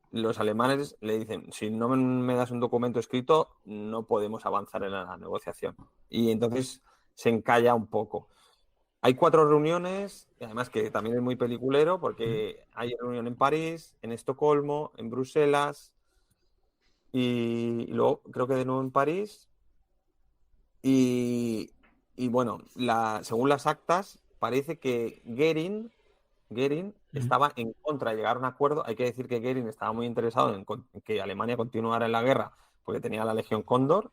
los alemanes le dicen, si no me das un documento escrito, no podemos avanzar en la negociación. Y entonces se encalla un poco. Hay 4 reuniones, y además que también es muy peliculero, porque hay reunión en París, en Estocolmo, en Bruselas, y luego creo que de nuevo en París. Y y bueno, según las actas, parece que Goering estaba en contra de llegar a un acuerdo. Hay que decir que Goering estaba muy interesado en que Alemania continuara en la guerra porque tenía la Legión Cóndor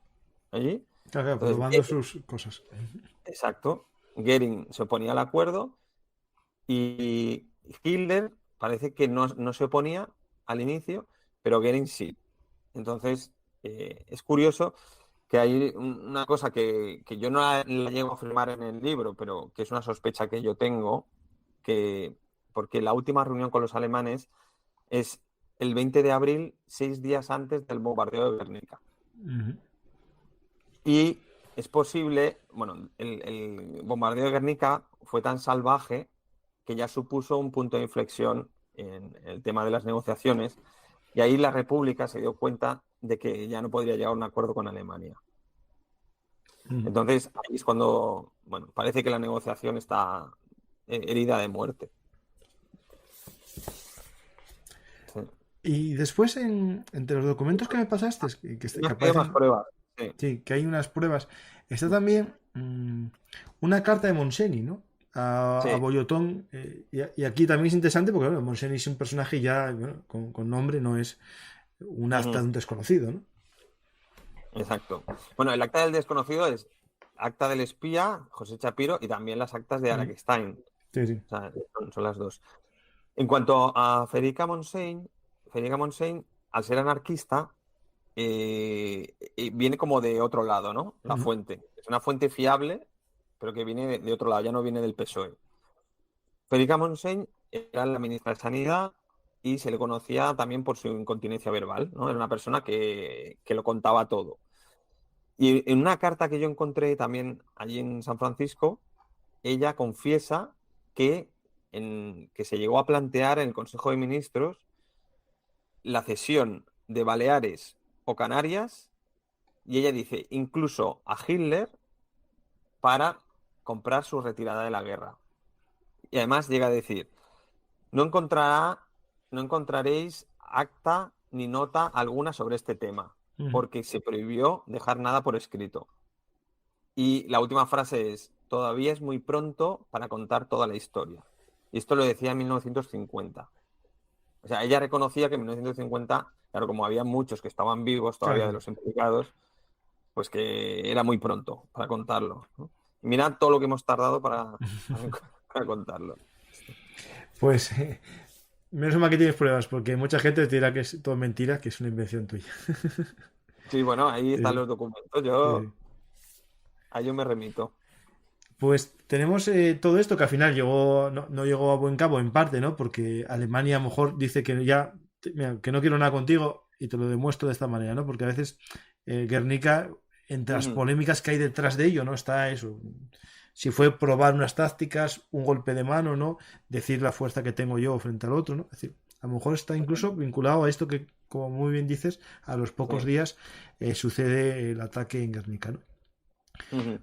allí. Claro, Entonces, probando sus cosas. exacto. Goering se oponía al acuerdo y Hitler parece que no se oponía al inicio, pero Goering sí. Entonces, es curioso que hay una cosa que yo no la llego a afirmar en el libro, pero que es una sospecha que yo tengo, porque la última reunión con los alemanes es el 20 de abril, 6 días antes del bombardeo de Guernica. Uh-huh. Y es posible, bueno, el bombardeo de Guernica fue tan salvaje que ya supuso un punto de inflexión en el tema de las negociaciones, y ahí la República se dio cuenta de que ya no podría llegar a un acuerdo con Alemania. Uh-huh. Entonces, ahí es cuando, bueno, parece que la negociación está herida de muerte. Sí. Y después, entre los documentos que me pasaste, que aparecen, más pruebas. Sí. sí, que hay unas pruebas, está también una carta de Montseny, ¿no? Sí. A Boyotón. Y aquí también es interesante porque, bueno, Montseny es un personaje ya, bueno, con nombre, no es un acta de un desconocido, ¿no? Exacto. Bueno, el acta del desconocido es acta del espía, José Chapiro, y también las actas de Araqustein. Sí, sí. O sea, son las dos. En cuanto a Federica Montseny, al ser anarquista, viene como de otro lado, ¿no? La fuente. Es una fuente fiable, pero que viene de otro lado, ya no viene del PSOE. Federica Montseny era la ministra de Sanidad y se le conocía también por su incontinencia verbal, ¿no? Era una persona que lo contaba todo. Y en una carta que yo encontré también allí en San Francisco, ella confiesa que se llegó a plantear en el Consejo de Ministros la cesión de Baleares o Canarias, y ella dice incluso a Hitler, para comprar su retirada de la guerra. Y además llega a decir, no encontraréis acta ni nota alguna sobre este tema, porque se prohibió dejar nada por escrito. Y la última frase es, todavía es muy pronto para contar toda la historia. Y esto lo decía en 1950. O sea, ella reconocía que en 1950, claro, como había muchos que estaban vivos todavía, claro, de los implicados, pues que era muy pronto para contarlo, ¿no? Y mirad todo lo que hemos tardado para contarlo. Pues menos mal que tienes pruebas, porque mucha gente te dirá que es todo mentira, que es una invención tuya. Sí, bueno, ahí están los documentos. Sí. A yo me remito. Pues tenemos todo esto que al final no llegó a buen cabo en parte, ¿no? Porque Alemania a lo mejor dice que mira, que no quiero nada contigo y te lo demuestro de esta manera, ¿no? Porque a veces Guernica, entre las polémicas que hay detrás de ello, ¿no? Está eso. Si fue probar unas tácticas, un golpe de mano, ¿no? Decir la fuerza que tengo yo frente al otro, ¿no? Es decir, a lo mejor está incluso vinculado a esto que, como muy bien dices, a los pocos días sucede el ataque en Guernica, ¿no?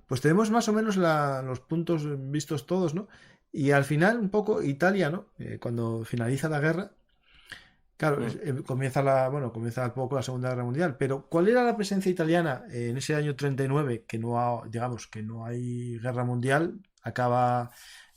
Pues tenemos más o menos los puntos vistos todos, ¿no? Y al final, un poco, Italia, ¿no? Cuando finaliza la guerra, claro, comienza un poco la Segunda Guerra Mundial, pero ¿cuál era la presencia italiana en ese año 39, que no hay guerra mundial, acaba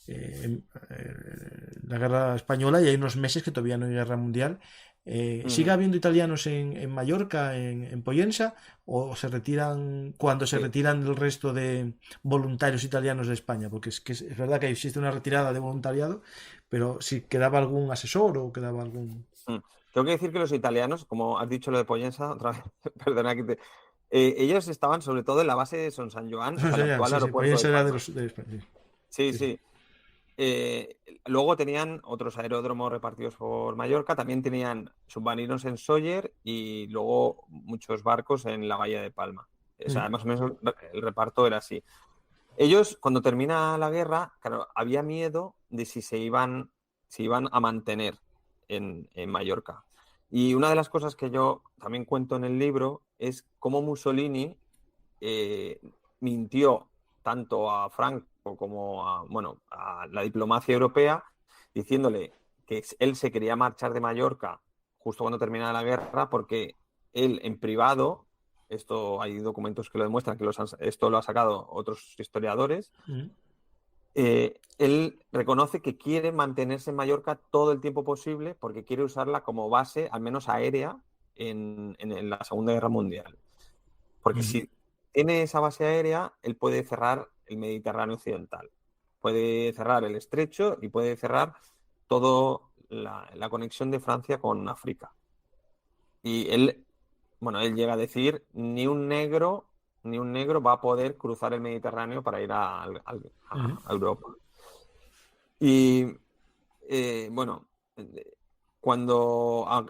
la guerra española y hay unos meses que todavía no hay guerra mundial? ¿Sigue habiendo italianos en Mallorca, en Pollensa, o se retiran cuando se retiran el resto de voluntarios italianos de España? Porque es verdad que existe una retirada de voluntariado, pero si quedaba algún asesor o quedaba algún... Tengo que decir que los italianos, como has dicho lo de Pollensa, otra vez, perdona que ellos estaban sobre todo en la base de Son San Joan, o sea, el actual aeropuerto Pollensa de era Palma. de España. Sí. Luego tenían otros aeródromos repartidos por Mallorca, también tenían submarinos en Sóller y luego muchos barcos en la bahía de Palma. O sea, más o menos el reparto era así. Ellos, cuando termina la guerra, claro, había miedo de si se iban a mantener en Mallorca. Y una de las cosas que yo también cuento en el libro es cómo Mussolini mintió tanto a Franco como a la diplomacia europea, diciéndole que él se quería marchar de Mallorca justo cuando terminara la guerra, porque él en privado esto hay documentos que lo demuestran, que esto lo han sacado otros historiadores. Él reconoce que quiere mantenerse en Mallorca todo el tiempo posible porque quiere usarla como base, al menos aérea, en la Segunda Guerra Mundial. Porque si tiene esa base aérea, él puede cerrar el Mediterráneo occidental, puede cerrar el estrecho y puede cerrar toda la conexión de Francia con África. Y él llega a decir, ni un negro va a poder cruzar el Mediterráneo para ir a Europa. Y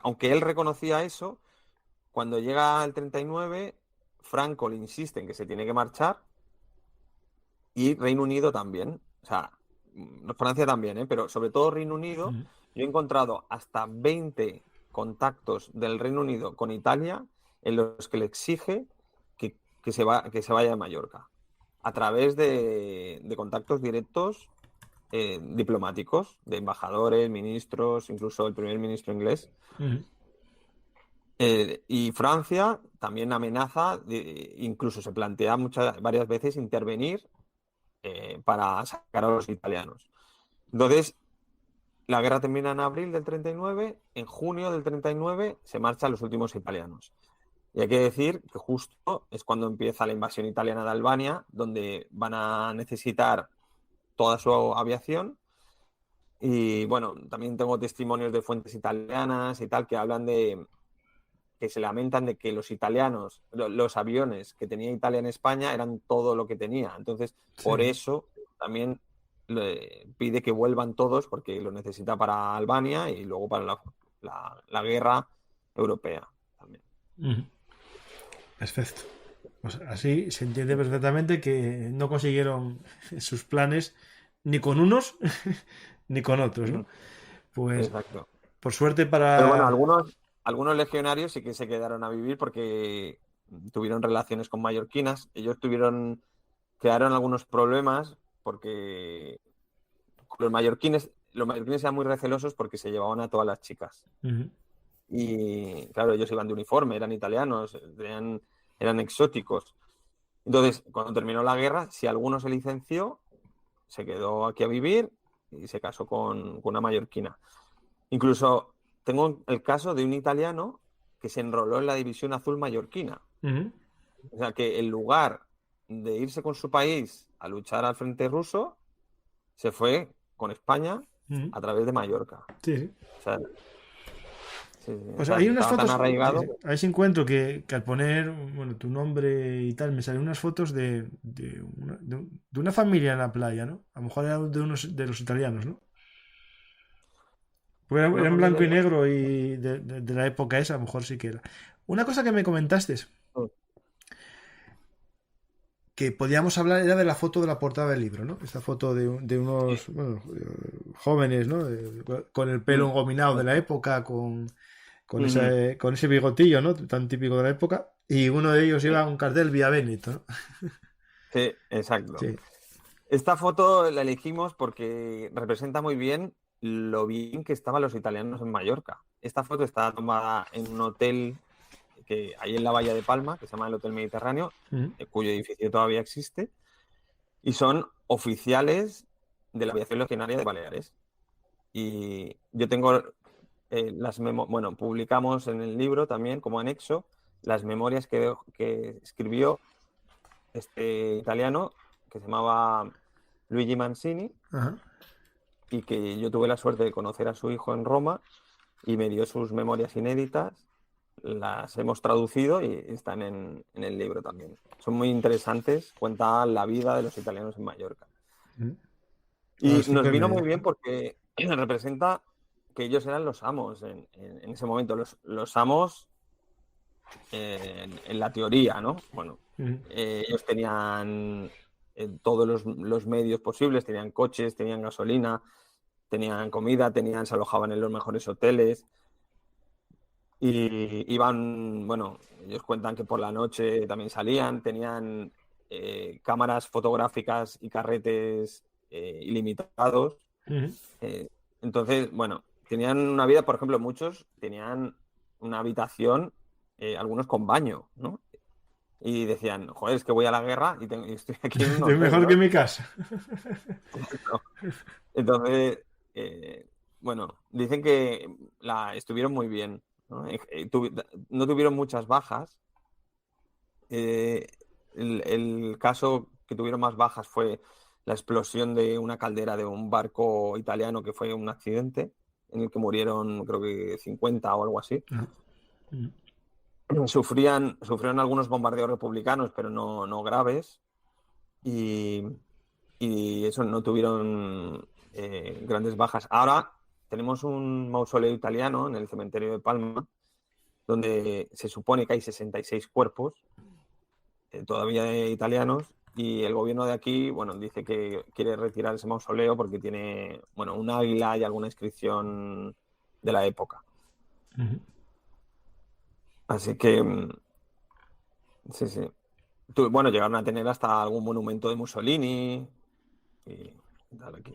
aunque él reconocía eso, cuando llega al 39, Franco le insiste en que se tiene que marchar y Reino Unido también. O sea, Francia también, pero sobre todo Reino Unido. Yo he encontrado hasta 20 contactos del Reino Unido con Italia en los que le exige que se vaya de Mallorca a través de contactos directos diplomáticos, de embajadores, ministros, incluso el primer ministro inglés. Y Francia también amenaza, incluso se plantea varias veces intervenir para sacar a los italianos. Entonces, la guerra termina en abril del 39, en junio del 39 se marchan los últimos italianos. Y hay que decir que justo es cuando empieza la invasión italiana de Albania, donde van a necesitar toda su aviación. Y bueno, también tengo testimonios de fuentes italianas y tal que hablan que se lamentan de que los italianos, los aviones que tenía Italia en España eran todo lo que tenía. Entonces, por eso también pide que vuelvan todos porque lo necesita para Albania y luego para la guerra europea también. Perfecto. Pues así se entiende perfectamente que no consiguieron sus planes ni con unos ni con otros, ¿no? Pues, exacto. Por suerte para... Pero bueno, algunos legionarios sí que se quedaron a vivir porque tuvieron relaciones con mallorquinas. Ellos crearon algunos problemas porque los mallorquines eran muy recelosos porque se llevaban a todas las chicas. Y claro, ellos iban de uniforme, eran italianos, eran exóticos. Entonces, cuando terminó la guerra, si alguno se licenció, se quedó aquí a vivir y se casó con una mallorquina. Incluso tengo el caso de un italiano que se enroló en la División Azul mallorquina. O sea, que en lugar de irse con su país a luchar al frente ruso, se fue con España a través de Mallorca. Sí. O sea, pues hay unas fotos, tan arraigado. A ver si encuentro que al poner tu nombre y tal, me salen unas fotos de una familia en la playa, ¿no? A lo mejor era de los italianos, ¿no? Porque era en blanco y negro y de la época esa, a lo mejor sí que era. Una cosa que me comentaste que podíamos hablar era de la foto de la portada del libro, ¿no? Esta foto de unos jóvenes, ¿no? Con el pelo engominado de la época, con ese bigotillo, ¿no? Tan típico de la época. Y uno de ellos lleva un cartel Vía Veneto, ¿no? Sí, exacto. Sí. Esta foto la elegimos porque representa muy bien lo bien que estaban los italianos en Mallorca. Esta foto está tomada en un hotel que hay en la Bahía de Palma, que se llama el Hotel Mediterráneo, cuyo edificio todavía existe, y son oficiales de la aviación legionaria de Baleares. Y yo tengo publicamos en el libro también, como anexo, las memorias que escribió este italiano, que se llamaba Luigi Mancini, y que yo tuve la suerte de conocer a su hijo en Roma, y me dio sus memorias inéditas. Las hemos traducido y están en el libro también. Son muy interesantes, cuentan la vida de los italianos en Mallorca. Y nos vino muy bien porque representa que ellos eran los amos en ese momento, los amos en la teoría, ¿no? Bueno, ellos tenían todos los medios posibles, tenían coches, tenían gasolina, tenían comida, se alojaban en los mejores hoteles. Y iban, ellos cuentan que por la noche también salían, tenían cámaras fotográficas y carretes ilimitados. Entonces, tenían una vida, por ejemplo, muchos tenían una habitación, algunos con baño, ¿no? Y decían, joder, es que voy a la guerra y estoy aquí en un Es hotel, mejor ¿no? que en mi casa. Entonces, bueno, dicen que estuvieron muy bien, ¿no? No tuvieron muchas bajas. Eh, el caso que tuvieron más bajas fue la explosión de una caldera de un barco italiano que fue un accidente en el que murieron creo que 50 o algo así. Sufrieron algunos bombardeos republicanos, pero no graves. Y, y eso, no tuvieron grandes bajas. Ahora tenemos un mausoleo italiano en el cementerio de Palma, donde se supone que hay 66 cuerpos todavía italianos, y el gobierno de aquí, bueno, dice que quiere retirar ese mausoleo porque tiene, bueno, un águila y alguna inscripción de la época. Así que, sí, sí. Bueno, llegaron a tener hasta algún monumento de Mussolini y tal aquí.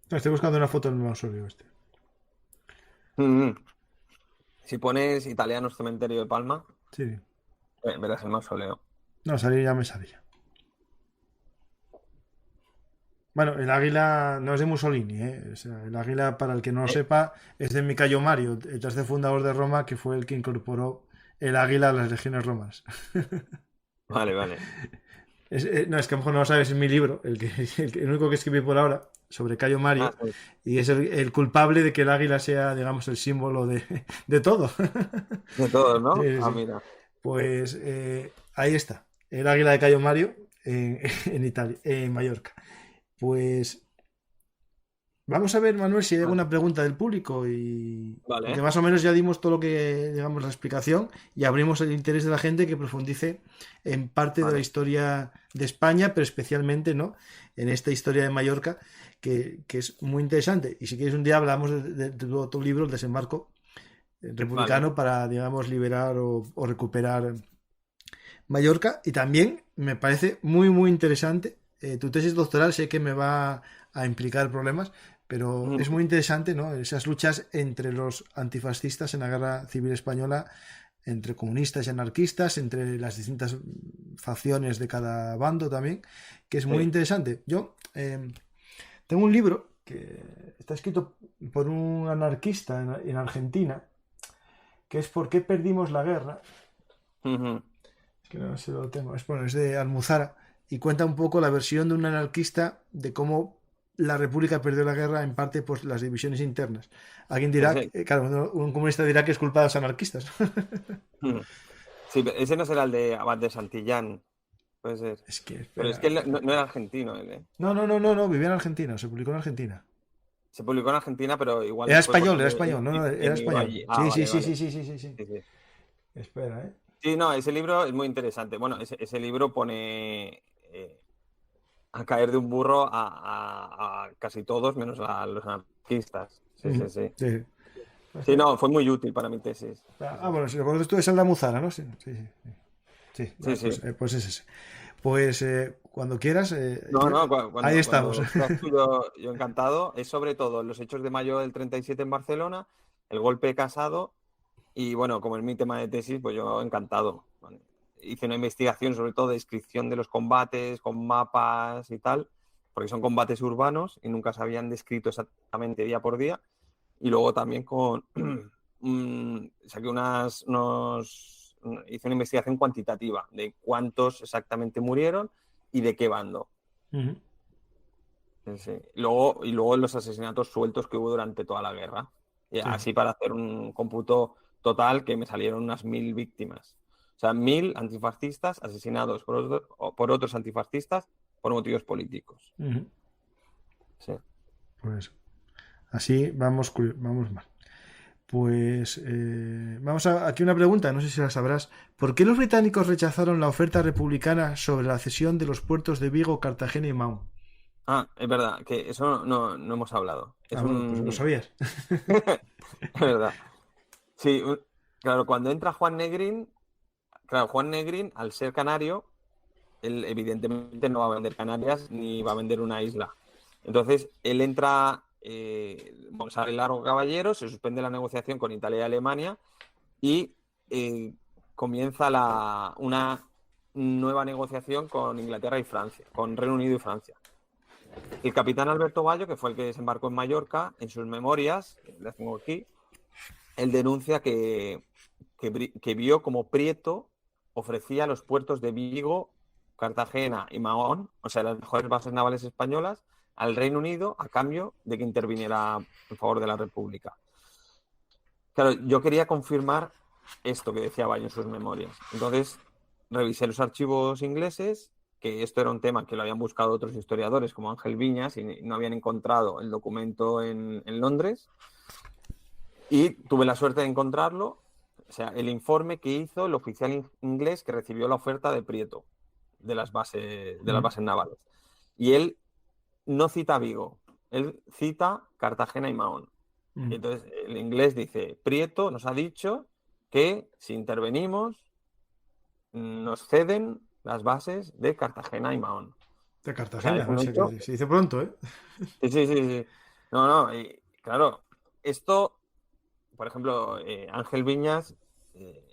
Estoy buscando una foto del mausoleo este. Mm. Si pones italianos cementerio de Palma, Sí. verás el mausoleo. No, salir ya me sabía. Bueno, el águila no es de Mussolini, ¿eh? O sea, el águila, para el que no lo sepa, es de Micayo Mario, el tercer fundador de Roma, que fue el que incorporó el águila a las legiones romanas. Vale, vale. No, es que a lo mejor no lo sabes, es mi libro, el único que escribí por ahora, sobre Cayo Mario, Sí. y es el culpable de que el águila sea, digamos, el símbolo de todo. De todos, ¿no? Sí, sí. Mira. Pues ahí está, el águila de Cayo Mario en Italia, en Mallorca. Pues vamos a ver, Manuel, si hay alguna pregunta del público Vale. porque más o menos ya dimos todo lo que, digamos, la explicación y abrimos el interés de la gente que profundice en parte de la historia de España, pero especialmente, ¿no?, en esta historia de Mallorca, que es muy interesante. Y si quieres un día hablamos de tu libro, El desembarco republicano, para, digamos, liberar o recuperar Mallorca. Y también me parece muy, muy interesante. Tu tesis doctoral sé que me va a implicar problemas, pero es muy interesante, ¿no?, esas luchas entre los antifascistas en la Guerra Civil Española, entre comunistas y anarquistas, entre las distintas facciones de cada bando también, que es muy interesante. Yo tengo un libro que está escrito por un anarquista en Argentina, que es ¿Por qué perdimos la guerra? Es que no sé, lo tengo. Es de Almuzara, y cuenta un poco la versión de un anarquista de cómo la República perdió la guerra, en parte por las divisiones internas. Alguien dirá, claro, un comunista dirá que es culpa de los anarquistas. Sí, ese no será el de Abad de Santillán, puede ser. Pero es que él no era argentino, él, ¿eh? No, vivía en Argentina, se publicó en Argentina. Se publicó en Argentina, pero igual... Era español, era español. Sí. Sí. Espera, ¿eh? Sí, no, ese libro es muy interesante. Bueno, ese libro pone a caer de un burro a casi todos, menos a los anarquistas. Sí. Sí, no, fue muy útil para mi tesis. Bueno, si lo conoces tú, es el de Almuzara, ¿no? Sí. Pues es ese. Pues cuando quieras. Ahí estamos. Yo encantado. Es sobre todo los hechos de mayo del 37 en Barcelona, el golpe de Casado. Y bueno, como es mi tema de tesis, pues yo encantado. Vale. Hice una investigación sobre todo de descripción de los combates, con mapas y tal, porque son combates urbanos y nunca se habían descrito exactamente día por día. Y luego también saqué hice una investigación cuantitativa de cuántos exactamente murieron y de qué bando. Sí. Y luego los asesinatos sueltos que hubo durante toda la guerra. Y así, para hacer un cómputo total, que me salieron unas 1000 víctimas. O sea, 1000 antifascistas asesinados por otros antifascistas por motivos políticos. Sí. Pues así vamos mal. Pues vamos aquí una pregunta, no sé si la sabrás. ¿Por qué los británicos rechazaron la oferta republicana sobre la cesión de los puertos de Vigo, Cartagena y Mahón? Es verdad, que eso no hemos hablado. Pues lo sabías. Es verdad. Sí, claro, cuando entra Juan Negrín, al ser canario, él evidentemente no va a vender Canarias ni va a vender una isla. Entonces, él entra, sale largo caballero, se suspende la negociación con Italia y Alemania y comienza nueva negociación con Inglaterra y Francia, con Reino Unido y Francia. El capitán Alberto Bayo, que fue el que desembarcó en Mallorca, en sus memorias, las tengo aquí, él denuncia que vio como Prieto ofrecía los puertos de Vigo, Cartagena y Mahón, o sea, las mejores bases navales españolas, al Reino Unido a cambio de que interviniera en favor de la República. Claro, yo quería confirmar esto que decía Bayo en sus memorias. Entonces, revisé los archivos ingleses, que esto era un tema que lo habían buscado otros historiadores como Ángel Viñas y no habían encontrado el documento en Londres. Y tuve la suerte de encontrarlo, o sea, el informe que hizo el oficial inglés que recibió la oferta de Prieto de las bases navales. Y él no cita Vigo, él cita Cartagena y Mahón. Y entonces el inglés dice, Prieto nos ha dicho que si intervenimos nos ceden las bases de Cartagena y Mahón. De Cartagena, o sea, se dice pronto, ¿eh? Sí. No, y claro, esto, por ejemplo, Ángel Viñas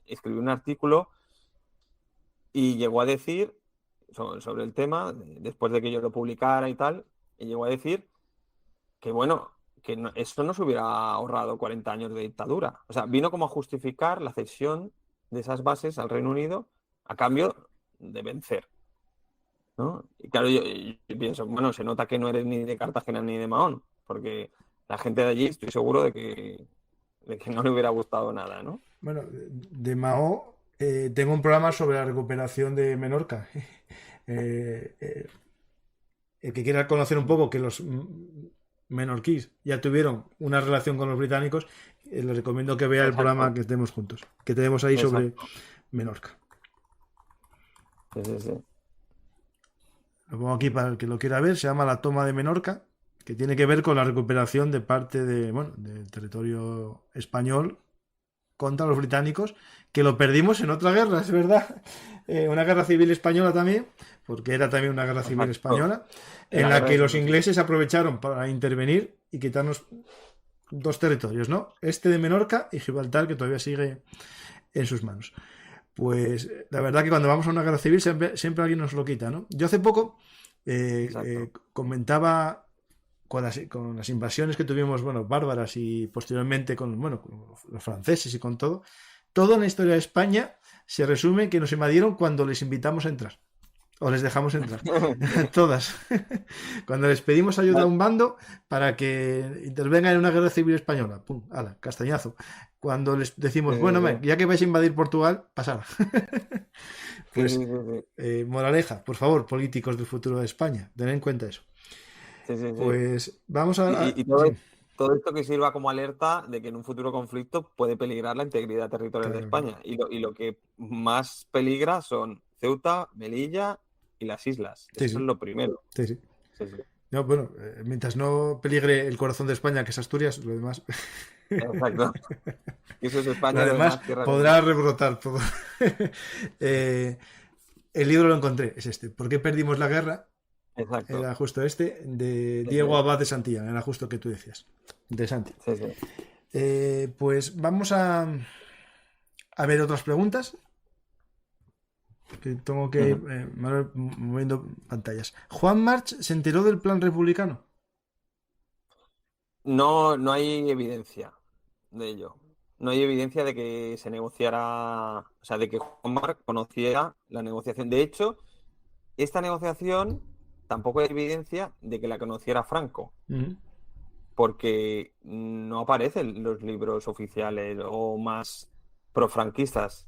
escribió un artículo y llegó a decir sobre el tema, después de que yo lo publicara y tal, y llegó a decir que, bueno, que eso no se hubiera ahorrado 40 años de dictadura. O sea, vino como a justificar la cesión de esas bases al Reino Unido a cambio de vencer, ¿no? Y claro, yo pienso, bueno, se nota que no eres ni de Cartagena ni de Mahón, porque la gente de allí estoy seguro de que no le hubiera gustado nada, ¿no? Bueno, de Mahón tengo un programa sobre la recuperación de Menorca. El que quiera conocer un poco que los menorquís ya tuvieron una relación con los británicos, les recomiendo que vea el programa que estemos juntos, que tenemos ahí sobre Menorca. Sí. Lo pongo aquí para el que lo quiera ver, se llama La toma de Menorca, que tiene que ver con la recuperación de parte del territorio español contra los británicos, que lo perdimos en otra guerra, es verdad, una guerra civil española también, porque era también una guerra civil española, en la que los ingleses aprovecharon para intervenir y quitarnos 2 territorios, ¿no? Este de Menorca y Gibraltar, que todavía sigue en sus manos. Pues la verdad que cuando vamos a una guerra civil siempre alguien nos lo quita, ¿no? Yo hace poco comentaba con las invasiones que tuvimos, bárbaras, y posteriormente con los franceses y con todo en la historia de España se resume que nos invadieron cuando les invitamos a entrar. O les dejamos entrar. Todas. Cuando les pedimos ayuda a un bando para que intervenga en una guerra civil española. ¡Pum! ¡Hala! Castañazo. Cuando les decimos, ya que vais a invadir Portugal, pasad. Pues, moraleja, por favor, políticos del futuro de España, tened en cuenta eso. Sí. Pues vamos a... Y todo esto que sirva como alerta de que en un futuro conflicto puede peligrar la integridad territorial de España. Y lo que más peligra son Ceuta, Melilla y las islas. Eso es lo primero. Sí. No, mientras no peligre el corazón de España, que es Asturias, lo demás... Exacto. Eso es España. Lo demás podrá rebrotar todo. El libro lo encontré, es este. ¿Por qué perdimos la guerra? Exacto. Era justo este, de Diego Abad de Santillán, era justo que tú decías. De Santi. Sí. Pues vamos a ver otras preguntas. Que tengo que ir moviendo pantallas. ¿Juan March se enteró del plan republicano? No hay evidencia de ello. No hay evidencia de que se negociara, o sea, de que Juan March conociera la negociación. De hecho, esta negociación tampoco hay evidencia de que la conociera Franco, porque no aparecen los libros oficiales o más profranquistas.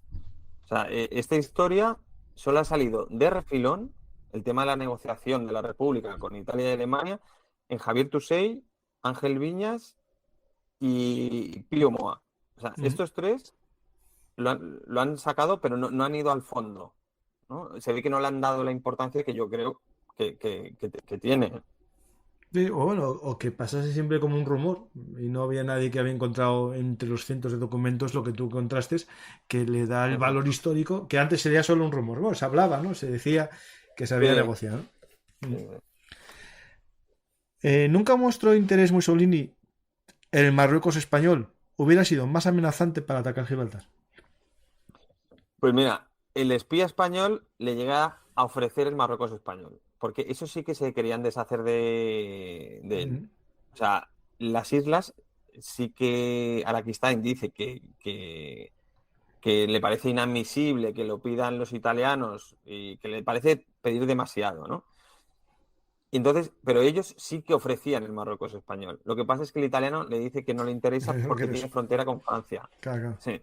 O sea, esta historia solo ha salido de refilón, el tema de la negociación de la República con Italia y Alemania, en Javier Tusell, Ángel Viñas y Pío Moa. O sea, estos 3 lo han sacado, pero no han ido al fondo, ¿no? Se ve que no le han dado la importancia que yo creo que tiene. Sí, o que pasase siempre como un rumor y no había nadie que había encontrado entre los cientos de documentos lo que tú encontraste, que le da el valor histórico, que antes sería solo un rumor. Bueno, se hablaba, ¿no? Se decía que se había negociado. Nunca mostró interés Mussolini en el Marruecos español. Hubiera sido más amenazante para atacar Gibraltar. Pues mira, el espía español le llega a ofrecer el Marruecos español, porque eso sí que se querían deshacer de él. O sea, las islas sí que Araquistáin dice que le parece inadmisible que lo pidan los italianos y que le parece pedir demasiado, ¿no? Y entonces, pero ellos sí que ofrecían el Marruecos español. Lo que pasa es que el italiano le dice que no le interesa No porque quieres. tiene frontera con Francia. Claro, claro. Sí.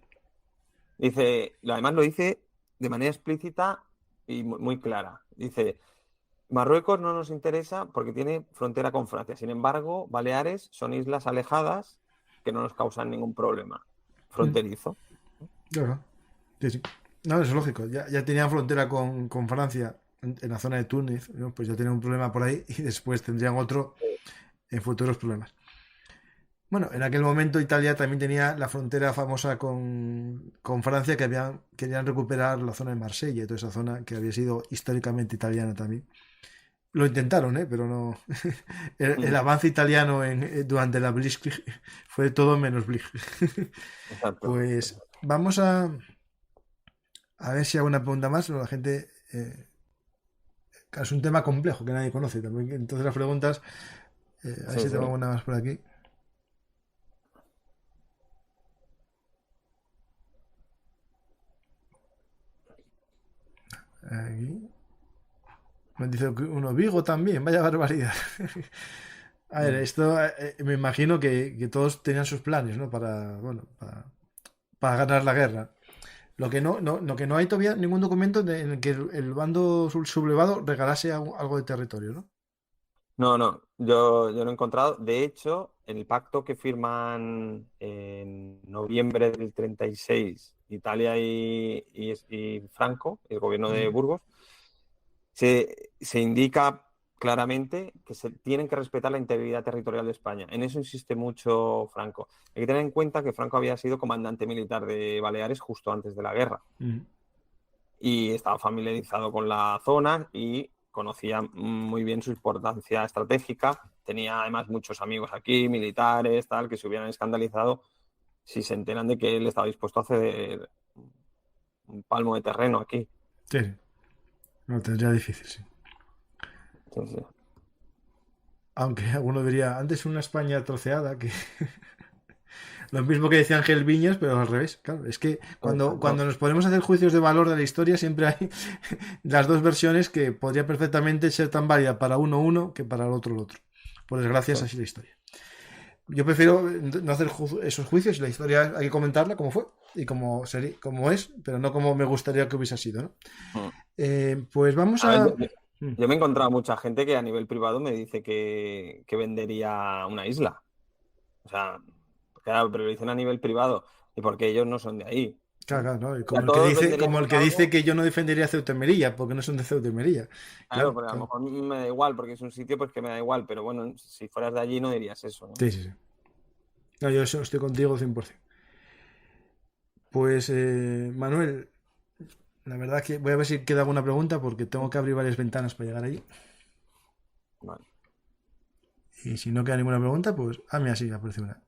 Dice, además lo dice de manera explícita y muy clara. Dice, Marruecos no nos interesa porque tiene frontera con Francia. Sin embargo, Baleares son islas alejadas que no nos causan ningún problema fronterizo. Claro. Sí, sí. No, eso es lógico. Ya tenían frontera con Francia en la zona de Túnez, ¿no? Pues ya tenían un problema por ahí y después tendrían otro en futuros problemas. Bueno, en aquel momento Italia también tenía la frontera famosa con Francia, querían recuperar la zona de Marsella y toda esa zona que había sido históricamente italiana también. Lo intentaron, ¿eh? Pero no. El avance italiano durante la Blitzkrieg fue todo menos Blitzkrieg. Exacto. Pues vamos a ver si hago una pregunta más. La gente. Es un tema complejo que nadie conoce también. Entonces las preguntas. A ver Sí, si sí. tengo alguna más por aquí. Aquí. Me dice uno, Vigo también, vaya barbaridad. A ver, esto me imagino que todos tenían sus planes, ¿no? Bueno, para ganar la guerra. Lo que no hay todavía ningún documento en el que el bando sublevado regalase algo de territorio, ¿no? No, yo no he encontrado. De hecho, en el pacto que firman en noviembre del 36 Italia y Franco, el gobierno de Burgos, se indica claramente que se tienen que respetar la integridad territorial de España. En eso insiste mucho Franco. Hay que tener en cuenta que Franco había sido comandante militar de Baleares justo antes de la guerra y estaba familiarizado con la zona y conocía muy bien su importancia estratégica. Tenía además muchos amigos aquí, militares, tal, que se hubieran escandalizado si se enteran de que él estaba dispuesto a ceder un palmo de terreno aquí. Sí, lo tendría difícil, sí. Sí, sí. Aunque alguno diría, antes una España troceada, que lo mismo que decía Ángel Viñas, pero al revés. Claro, es que cuando nos ponemos a hacer juicios de valor de la historia, siempre hay las dos versiones que podría perfectamente ser tan válida para uno que para el otro. Por desgracia, es así la historia. Yo prefiero no hacer esos juicios y la historia hay que comentarla como fue y como es, pero no como me gustaría que hubiese sido, ¿no? Pues vamos A a... ver, yo me he encontrado mucha gente que a nivel privado me dice que vendería una isla. O sea, claro, pero lo dicen a nivel privado y porque ellos no son de ahí. Claro, ¿no? Y O sea, todos venderíamos como el que dice algo. que yo no defendería Ceuta y Melilla, porque no son de Ceuta y Melilla. Claro, Claro, pero a lo claro. mejor me da igual, porque es un sitio pues que me da igual, pero bueno, si fueras de allí no dirías eso, ¿no? Sí, sí, sí. No, yo eso estoy contigo 100%. Pues, Manuel, la verdad que voy a ver si queda alguna pregunta porque tengo que abrir varias ventanas para llegar allí. Vale. Y si no queda ninguna pregunta, pues... Ah, mira, sí, aparece una.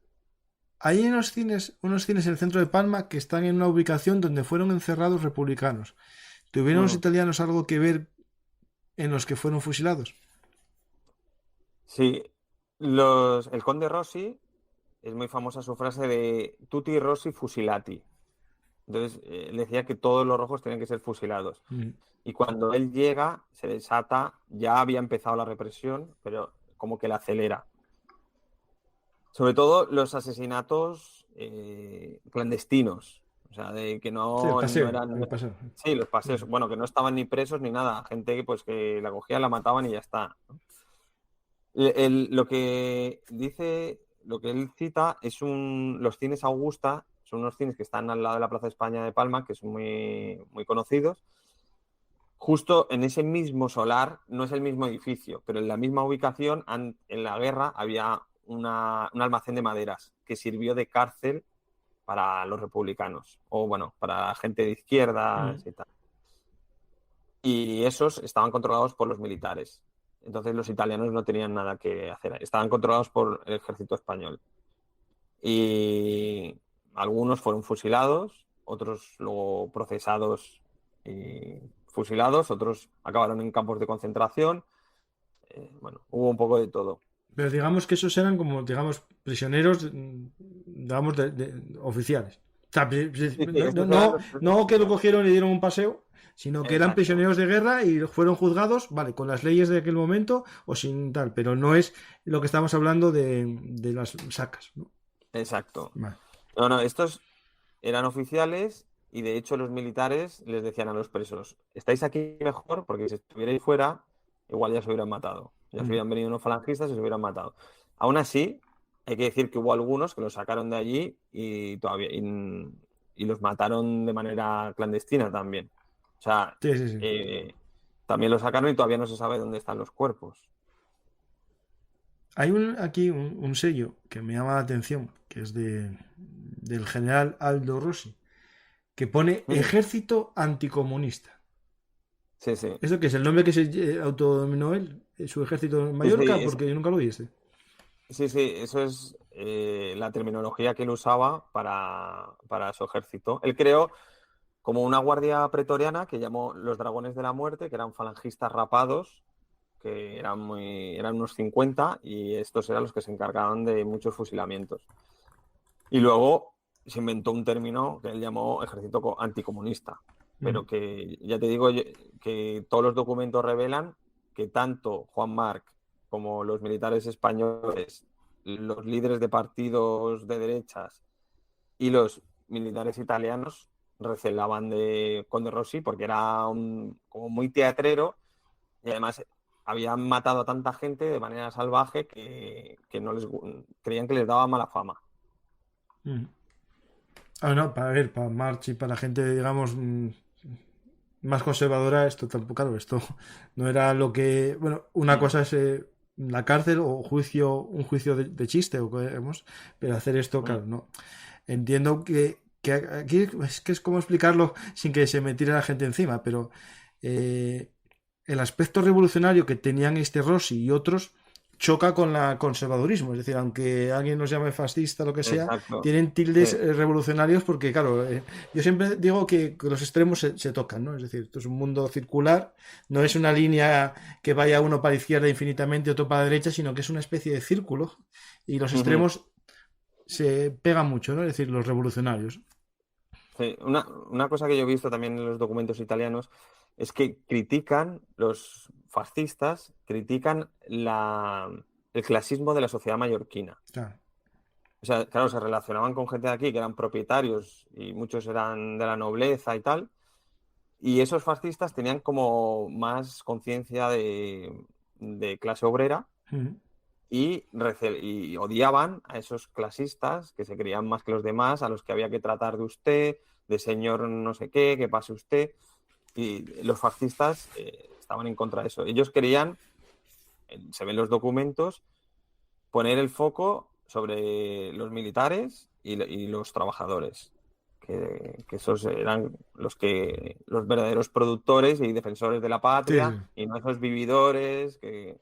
Hay unos cines en el centro de Palma que están en una ubicación donde fueron encerrados republicanos. ¿Tuvieron los italianos algo que ver en los que fueron fusilados? Sí, el conde Rossi es muy famosa su frase de tutti Rossi fusilati. Entonces, él decía que todos los rojos tenían que ser fusilados. Y cuando él llega, se desata, ya había empezado la represión, pero como que la acelera. Sobre todo los asesinatos clandestinos. O sea, de que Sí, el no paseo. eran... El paseo. Sí, los paseos. Bueno, que no estaban ni presos ni nada. Gente que, pues, que la cogían, la mataban y ya está, ¿no? Lo que dice, lo que él cita es los cines Augusta, son unos cines que están al lado de la Plaza de España de Palma, que son muy, muy conocidos. Justo en ese mismo solar, no es el mismo edificio, pero en la misma ubicación, en la guerra, había un almacén de maderas que sirvió de cárcel para los republicanos, o bueno, para la gente de izquierdas y tal. Y esos estaban controlados por los militares. Entonces los italianos no tenían nada que hacer. Estaban controlados por el ejército español. Y algunos fueron fusilados, otros luego procesados y fusilados, otros acabaron en campos de concentración. Bueno, hubo un poco de todo. Pero digamos que esos eran como, digamos, prisioneros, digamos, oficiales. O sea, Sí, estos eran los presos no que lo oficiales. cogieron y le dieron un paseo, sino que eran Exacto, prisioneros de guerra y fueron juzgados, vale, con las leyes de aquel momento o sin tal, pero no es lo que estamos hablando de las sacas, ¿no? exacto. Vale. No, estos eran oficiales y de hecho los militares les decían a los presos, estáis aquí mejor porque si estuvierais fuera, igual ya se hubieran matado. Ya se Mm. hubieran venido unos falangistas y se hubieran matado. Aún así, hay que decir que hubo algunos que los sacaron de allí y los mataron de manera clandestina también. O sea, Sí, sí, sí. también los sacaron y todavía no se sabe dónde están los cuerpos. Hay aquí un sello que me llama la atención, que es del general Aldo Rossi, que pone Mm. Ejército Anticomunista. Sí, sí. ¿Eso qué es? ¿El nombre que se autodenominó él? ¿Su ejército en Sí, Mallorca? sí, Porque yo nunca lo vi este. sí, eso es la terminología que él usaba para su ejército. Él creó como una guardia pretoriana que llamó los Dragones de la Muerte, que eran falangistas rapados, que eran unos 50 y estos eran los que se encargaban de muchos fusilamientos. Y luego se inventó un término que él llamó ejército anticomunista, Mm. pero que ya te digo que todos los documentos revelan que tanto Juan Marc como los militares españoles, los líderes de partidos de derechas y los militares italianos recelaban de Conde Rossi porque era como muy teatrero y además habían matado a tanta gente de manera salvaje que no creían que les daba mala fama. Mm. Ah, no, para ver, para March y para la gente, digamos, más conservadora, esto tampoco, claro, esto no era lo que, bueno, una cosa es la cárcel o un juicio de chiste, o que vemos, pero hacer esto, claro, no. Entiendo que aquí es que es como explicarlo sin que se me tire la gente encima, pero eh, el aspecto revolucionario que tenían este Rossi y otros choca con el conservadurismo. Es decir, aunque alguien nos llame fascista, lo que sea, Exacto. tienen tildes Sí. revolucionarios porque, claro, yo siempre digo que los extremos se tocan, ¿no? Es decir, esto es un mundo circular, no es una línea que vaya uno para la izquierda infinitamente, otro para la derecha, sino que es una especie de círculo y los Ujú. extremos se pegan mucho, ¿no? Es decir, los revolucionarios. Sí. Una cosa que yo he visto también en los documentos italianos es que los fascistas critican el clasismo de la sociedad mallorquina. Claro. O sea, claro, se relacionaban con gente de aquí que eran propietarios y muchos eran de la nobleza y tal. Y esos fascistas tenían como más conciencia de clase obrera Ujú. y odiaban a esos clasistas que se creían más que los demás, a los que había que tratar de usted, de señor no sé qué, que pase usted. Y los fascistas estaban en contra de eso. Ellos querían, se ven los documentos, poner el foco sobre los militares y los trabajadores, que esos eran los verdaderos productores y defensores de la Sí, patria, sí. y no esos vividores que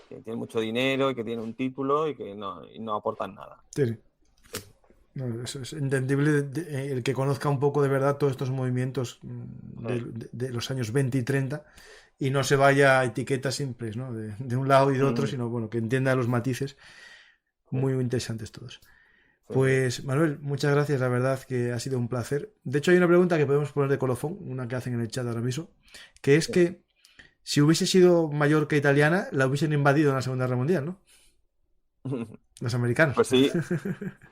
tienen mucho dinero y que tienen un título y no aportan nada. Sí, sí. No, eso es entendible el que conozca un poco de verdad todos estos movimientos de los años 20 y 30 y no se vaya a etiquetas simples, ¿no? De un lado y de otro, Mm, sino bueno, que entienda los matices. sí, Muy interesantes todos. sí, sí. Pues Manuel, muchas gracias, la verdad que ha sido un placer. De hecho, hay una pregunta que podemos poner de colofón, una que hacen en el chat ahora mismo, que es que si hubiese sido Mallorca italiana, la hubiesen invadido en la Segunda Guerra Mundial, ¿no? Los americanos. Pues sí,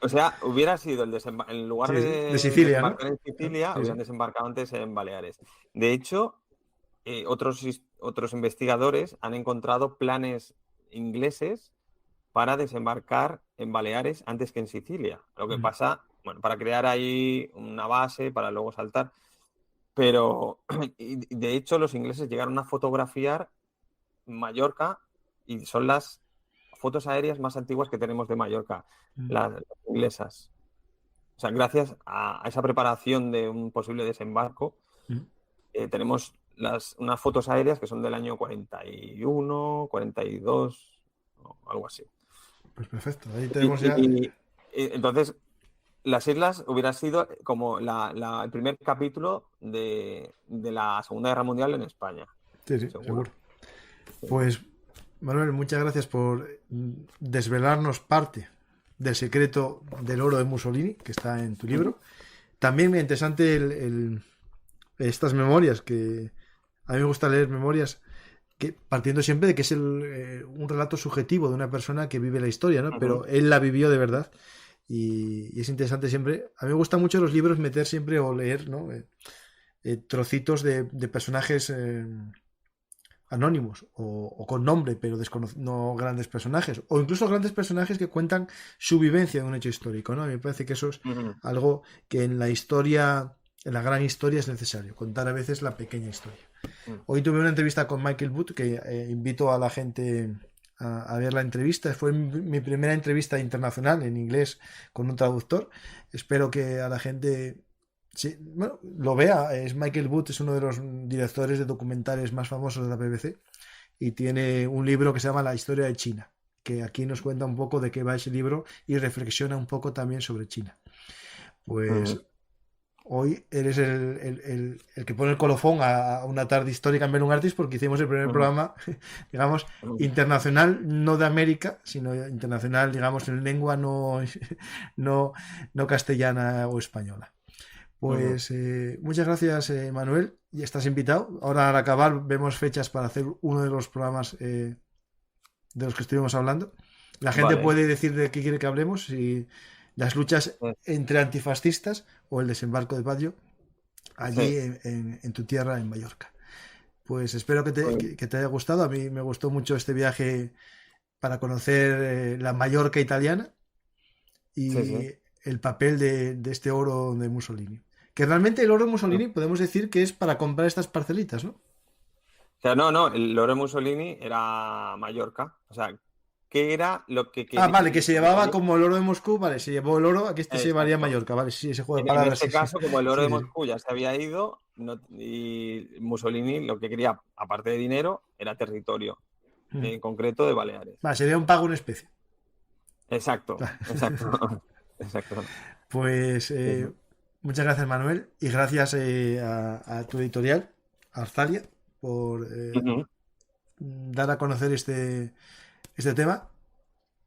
o sea, hubiera sido en lugar Sí, sí. De de Sicilia, ¿no? desembarcar en Sicilia, Sí, hubieran sí. desembarcado antes en Baleares. De hecho, otros investigadores han encontrado planes ingleses para desembarcar en Baleares antes que en Sicilia. Lo que Mm. pasa, bueno, para crear ahí una base para luego saltar. Pero, y de hecho, los ingleses llegaron a fotografiar Mallorca y son las fotos aéreas más antiguas que tenemos de Mallorca, Mm. las inglesas. O sea, gracias a esa preparación de un posible desembarco, Mm. tenemos unas fotos aéreas que son del año 41, 42, o algo así. Pues perfecto, ahí tenemos Y, ya. entonces, las islas hubiera sido como el primer capítulo de la Segunda Guerra Mundial en España. Sí, seguro. Pues, Manuel, muchas gracias por desvelarnos parte del secreto del oro de Mussolini, que está en tu libro. También me interesante estas memorias, que a mí me gusta leer memorias que partiendo siempre de que es un relato subjetivo de una persona que vive la historia, ¿no? Pero él la vivió de verdad y es interesante siempre. A mí me gustan mucho los libros meter siempre o leer, ¿no? Trocitos de personajes anónimos o con nombre, pero no grandes personajes, o incluso grandes personajes que cuentan su vivencia de un hecho histórico, ¿no? A mí me parece que eso es algo que en la historia, en la gran historia, es necesario, contar a veces la pequeña historia. Hoy tuve una entrevista con Michael Booth, que invito a la gente a ver la entrevista. Fue mi primera entrevista internacional en inglés con un traductor. Espero que a la gente lo vea. Michael Booth es uno de los directores de documentales más famosos de la BBC y tiene un libro que se llama La historia de China, que aquí nos cuenta un poco de qué va ese libro y reflexiona un poco también sobre China. Pues hoy eres el que pone el colofón a una tarde histórica en Bellum Artis, porque hicimos el primer programa, digamos, internacional, no de América, sino internacional, digamos, en lengua no castellana o española. Pues muchas gracias, Manuel, y estás invitado. Ahora, al acabar, vemos fechas para hacer uno de los programas de los que estuvimos hablando. La gente puede decir de qué quiere que hablemos, si las luchas entre antifascistas o el desembarco de Badio allí en tu tierra, en Mallorca. Pues espero que te haya gustado. A mí me gustó mucho este viaje para conocer la Mallorca italiana y el papel de este oro de Mussolini. Que realmente el oro de Mussolini podemos decir que es para comprar estas parcelitas, ¿no? O sea, no, el oro de Mussolini era Mallorca. O sea, ¿qué era lo que quería? Vale, que se llevaba como el oro de Moscú, vale, se llevó el oro, aquí se llevaría a Mallorca, vale, sí, ese juego de palabras. En este caso, como el oro de Moscú ya se había ido, y Mussolini lo que quería, aparte de dinero, era territorio, en concreto de Baleares. Vale, sería un pago en especie. Exacto. Pues muchas gracias, Manuel, y gracias a tu editorial, Arzalia, por dar a conocer este tema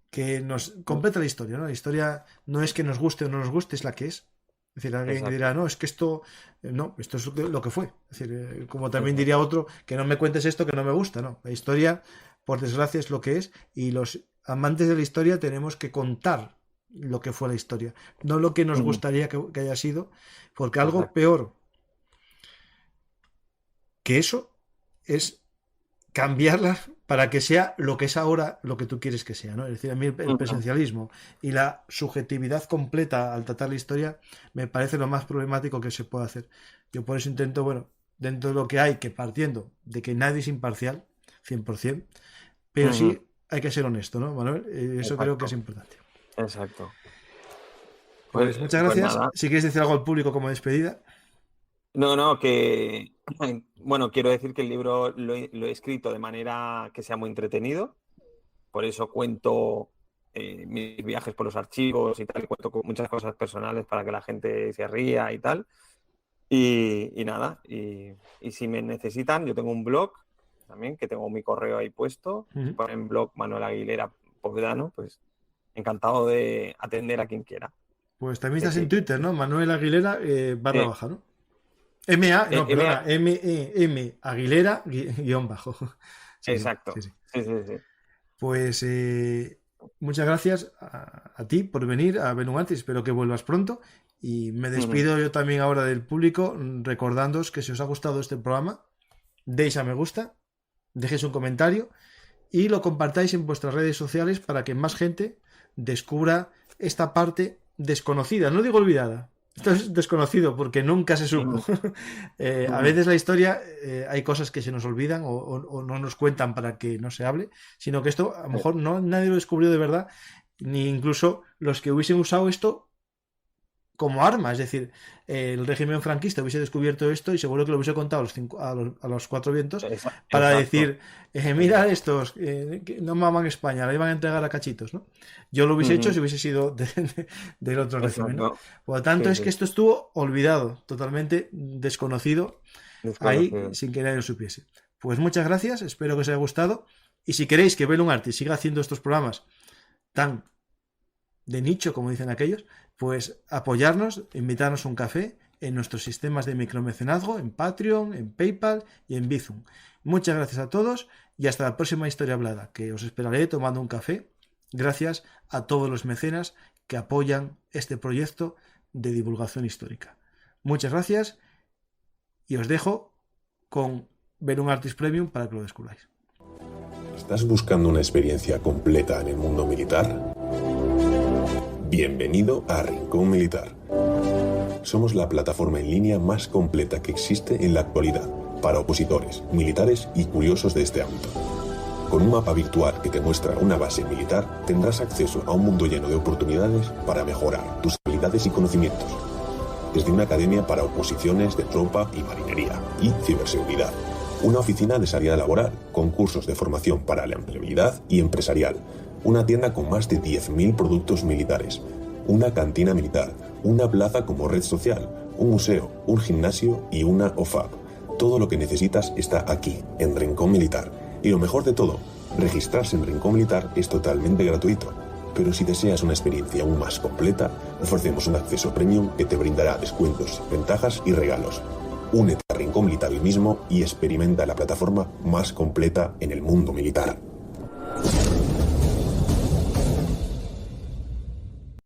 que nos completa la historia, ¿no? La historia no es que nos guste o no nos guste, es la que es. Es decir, alguien que dirá, no, es que esto es lo que fue. Es decir, como también diría otro, que no me cuentes esto que no me gusta, ¿no? La historia, por desgracia, es lo que es, y los amantes de la historia tenemos que contar lo que fue la historia, no lo que nos gustaría que haya sido, porque algo peor que eso es cambiarla para que sea lo que es ahora, lo que tú quieres que sea, ¿no? Es decir, a mí el presencialismo y la subjetividad completa al tratar la historia me parece lo más problemático que se puede hacer. Yo por eso intento, bueno, dentro de lo que hay, que partiendo de que nadie es imparcial, 100%, pero sí hay que ser honesto, ¿no, Manuel? Eso creo que es importante. Exacto. Pues muchas gracias. Si quieres decir algo al público como despedida. No, que bueno, quiero decir que el libro lo he escrito de manera que sea muy entretenido, por eso cuento mis viajes por los archivos y tal, cuento muchas cosas personales para que la gente se ría y tal, y nada, y si me necesitan, yo tengo un blog también, que tengo mi correo ahí puesto, en blog Manuel Aguilera Povedano, pues encantado de atender a quien quiera. Pues también estás en Twitter, ¿no? Manuel Aguilera _, ¿no? M Aguilera _. Sí, exacto. Sí. Pues muchas gracias a ti por venir a Bellum Artis. Espero que vuelvas pronto. Y me despido yo también ahora del público, recordándoos que si os ha gustado este programa, deis a me gusta, dejéis un comentario y lo compartáis en vuestras redes sociales para que más gente descubra esta parte desconocida. No digo olvidada. Esto es desconocido porque nunca se supo. A veces la historia hay cosas que se nos olvidan o no nos cuentan para que no se hable, sino que esto a lo mejor nadie lo descubrió de verdad, ni incluso los que hubiesen usado esto como arma. Es decir, el régimen franquista hubiese descubierto esto y seguro que lo hubiese contado a los cuatro vientos para decir, mira estos, que no maman España, la iban a entregar a cachitos, ¿no? Yo lo hubiese hecho si hubiese sido del otro régimen, ¿no? Por lo tanto, es que esto estuvo olvidado, totalmente desconocido, ahí, sin que nadie lo supiese. Pues muchas gracias, espero que os haya gustado. Y si queréis que Bellum Artis siga haciendo estos programas tan de nicho, como dicen aquellos, pues apoyarnos, invitarnos a un café en nuestros sistemas de micromecenazgo, en Patreon, en PayPal y en Bizum. Muchas gracias a todos y hasta la próxima historia hablada, que os esperaré tomando un café. Gracias a todos los mecenas que apoyan este proyecto de divulgación histórica. Muchas gracias y os dejo con Bellum Artis Premium para que lo descubráis. ¿Estás buscando una experiencia completa en el mundo militar? Bienvenido a Rincón Militar. Somos la plataforma en línea más completa que existe en la actualidad para opositores, militares y curiosos de este ámbito. Con un mapa virtual que te muestra una base militar, tendrás acceso a un mundo lleno de oportunidades para mejorar tus habilidades y conocimientos. Desde una academia para oposiciones de tropa y marinería y ciberseguridad, una oficina de salida laboral con cursos de formación para la empleabilidad y empresarial, una tienda con más de 10.000 productos militares, una cantina militar, una plaza como red social, un museo, un gimnasio y una OFAP. Todo lo que necesitas está aquí, en Rincón Militar. Y lo mejor de todo, registrarse en Rincón Militar es totalmente gratuito. Pero si deseas una experiencia aún más completa, ofrecemos un acceso premium que te brindará descuentos, ventajas y regalos. Únete a Rincón Militar hoy mismo y experimenta la plataforma más completa en el mundo militar.